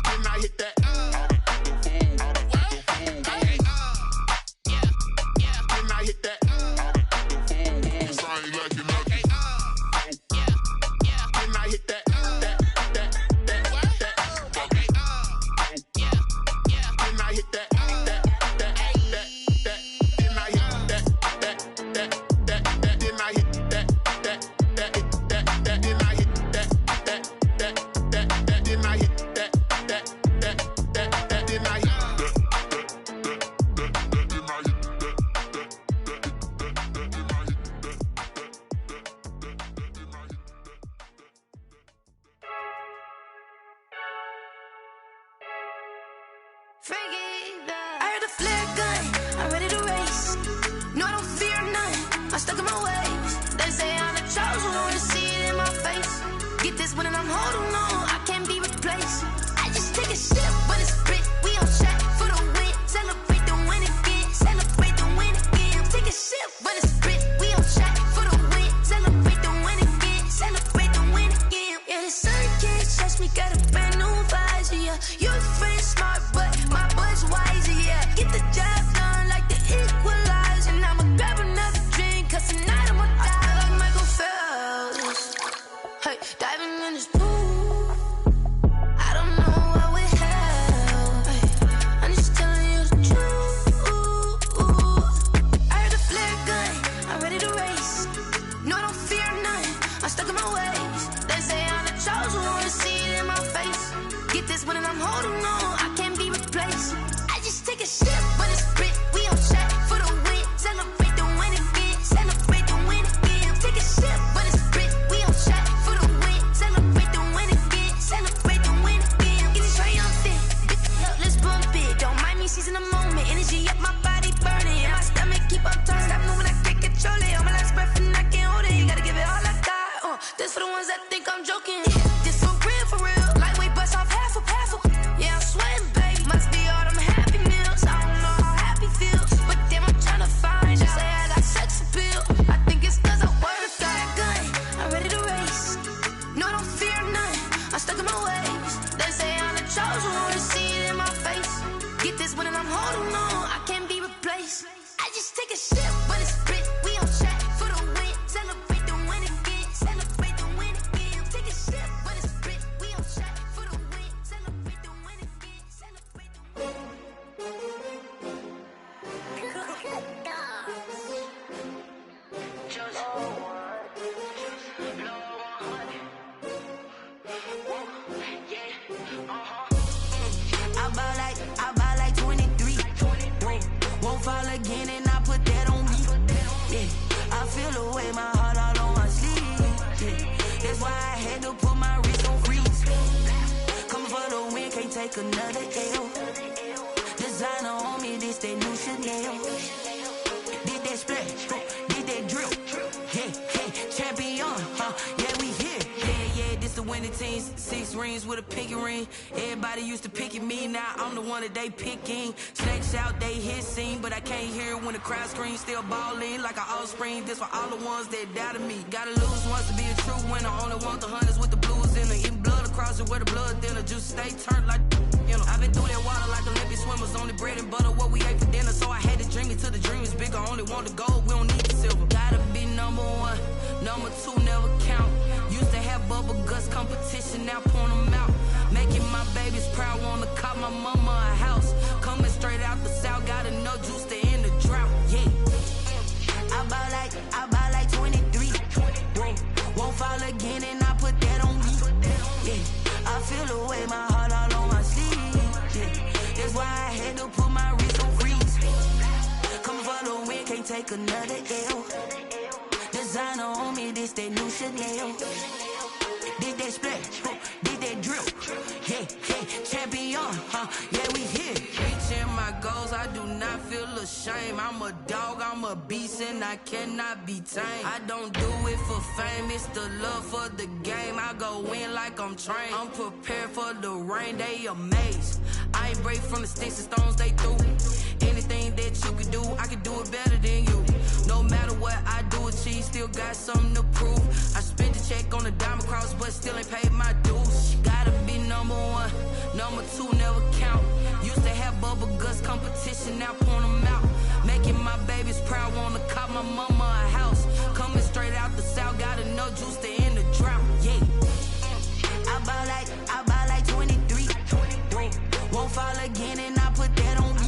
can I hit that? Okay, yeah, can I hit that? I ball like 23. Won't fall again and I put that on me. take another L. Designer on me, this that new Chanel. Did that splash, did that drill. Yeah, champion, yeah, we here. Yeah, this the winning team. 6 rings with a pinky ring. Everybody used to pick at me, now I'm the one that they picking. Snakes out, they hit scene, but I can't hear it when the crowd screams. Still balling like an offspring. This for all the ones that doubted me. Gotta lose once to be a true winner. Only want the hunters with the blues in it. Eating blood across it where the blood thinner. Just stay turned like, you know. I've been through that water like Olympic swimmers. Only bread and butter, what we ate for dinner. So I had to dream it till the dream is bigger. Only want the gold, we don't need the silver. Gotta be number 1, number 2 never count. Used to have bubble guts competition, now point them out. Making my babies proud, wanna cop my mama a house. Coming straight out the south, got enough juice to end the drought. Yeah, I buy like 23. Won't fall again, and I put that on me. Yeah, I feel the way, my heart all on my sleeve. Yeah, that's why I had to put my wrist on freeze. Coming for the win, can't take another L. Designer on me, this that new Chanel. Did that splash, did that drill. Yeah, champion, yeah, we here. Reaching my goals, I do not feel ashamed. I'm a dog, I'm a beast, and I cannot be tamed. I don't do it for fame, it's the love for the game. I go in like I'm trained. I'm prepared for the rain, they amazed. I ain't break from the sticks and stones they threw. Anything that you could do, I could do it better than you. No matter what I do, achieve, still got something to prove. I spent the check on the diamond cross, but still ain't paid my dues. Gotta be number 1, number 2 never count. Used to have bubble guts competition, now point them out. Making my babies proud, wanna cop my mama a house. Coming straight out the south, got enough juice to end the drought. Yeah, I buy like 23. Won't fall again, and I put that on me.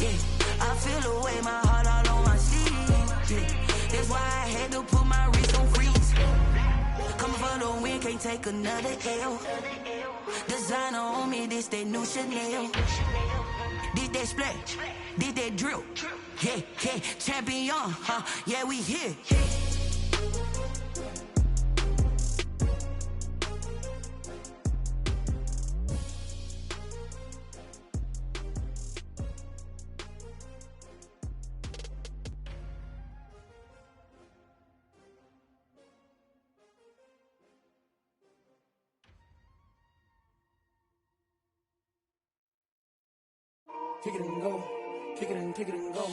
Yeah, I feel the way, my heart all on my sleeve. Yeah, that's why I had to put my wrist on freeze. Coming for the win, can't take another L. Designer on me, this that new Chanel. Did that splash, did that drill. Yeah, champion, yeah, we here. Kick it and go, kick it and go.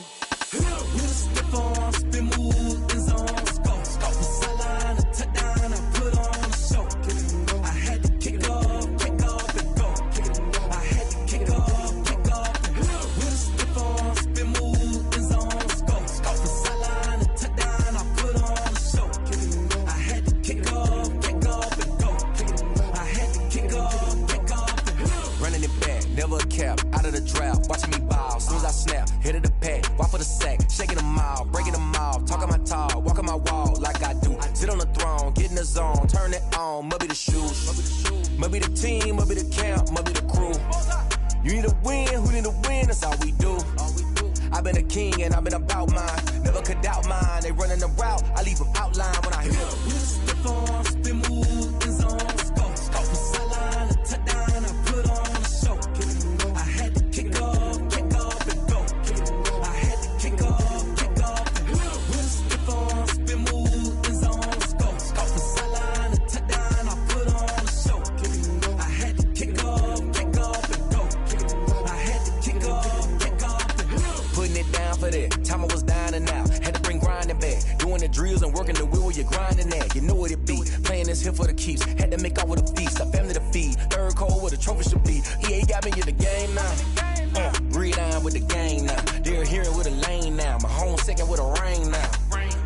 With a stiff arm, spin move, in zone, go. The sideline, a touchdown, I put on a show. I had to kick off and go. I had to kick off and go. With a stiff arm, spin move, in zone, go. The sideline, a touchdown, I put on a show. I had to kick off and go. I had to kick off and go. Running it back, never a cap, out of the draft, watching me ball. Soon as I snap, hit of the pack, walk for the sack, shaking them all, breaking them all, talking my talk, walking my wall like I do. Sit on the throne, get in the zone, turn it on, must be the shoes, must be the team, must be the camp, must be the crew. You need a win, who need a win, that's all we do. I've been a king and I've been about mine, never could doubt mine. They running the route, I leave them outline when I hit them. With a stiff arm, spin move, in zone, go. The sideline, a touchdown, I put on a show. I had to kick off and go. I had to kick off and go. With a stiff arm, spin move, in zone, go. The sideline, a touchdown, I put on a show. I had to kick off and go. I had to kick off and go. Putting it down for that, time I was down and out. Had to bring grinding back, doing the drills and working the wheel where you're grinding at. You know what it be, playing this here for the keeps. Had to make off with a feast, a family to feed. Third cold where the trophy should be. EA got me in the game now. Breathe down with the game now. They're here with a lane now. My home second with a rain now.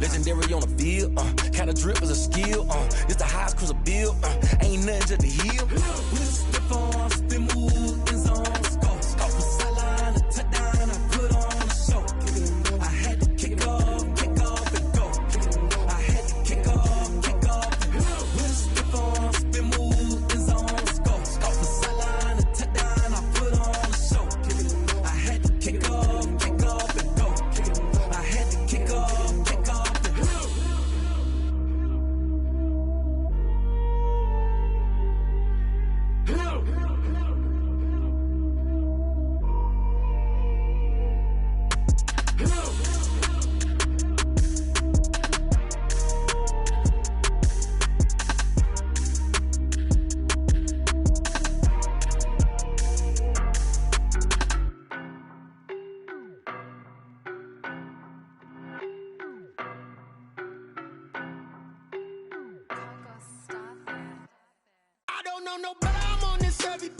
Legendary on the field, kinda drip is a skill. It's the highest cruiser bill, ain't nothing to the heel. With a stiff arm, spin move, in zone, go. The sideline, a touchdown, I put on a show. I had to kick off and go. I had to kick off and go. With a stiff arm, spin move, in zone, go. The sideline, a touchdown, I put on a show. I had to kick off and go. I had to kick off and go. don't know, but I'm on this every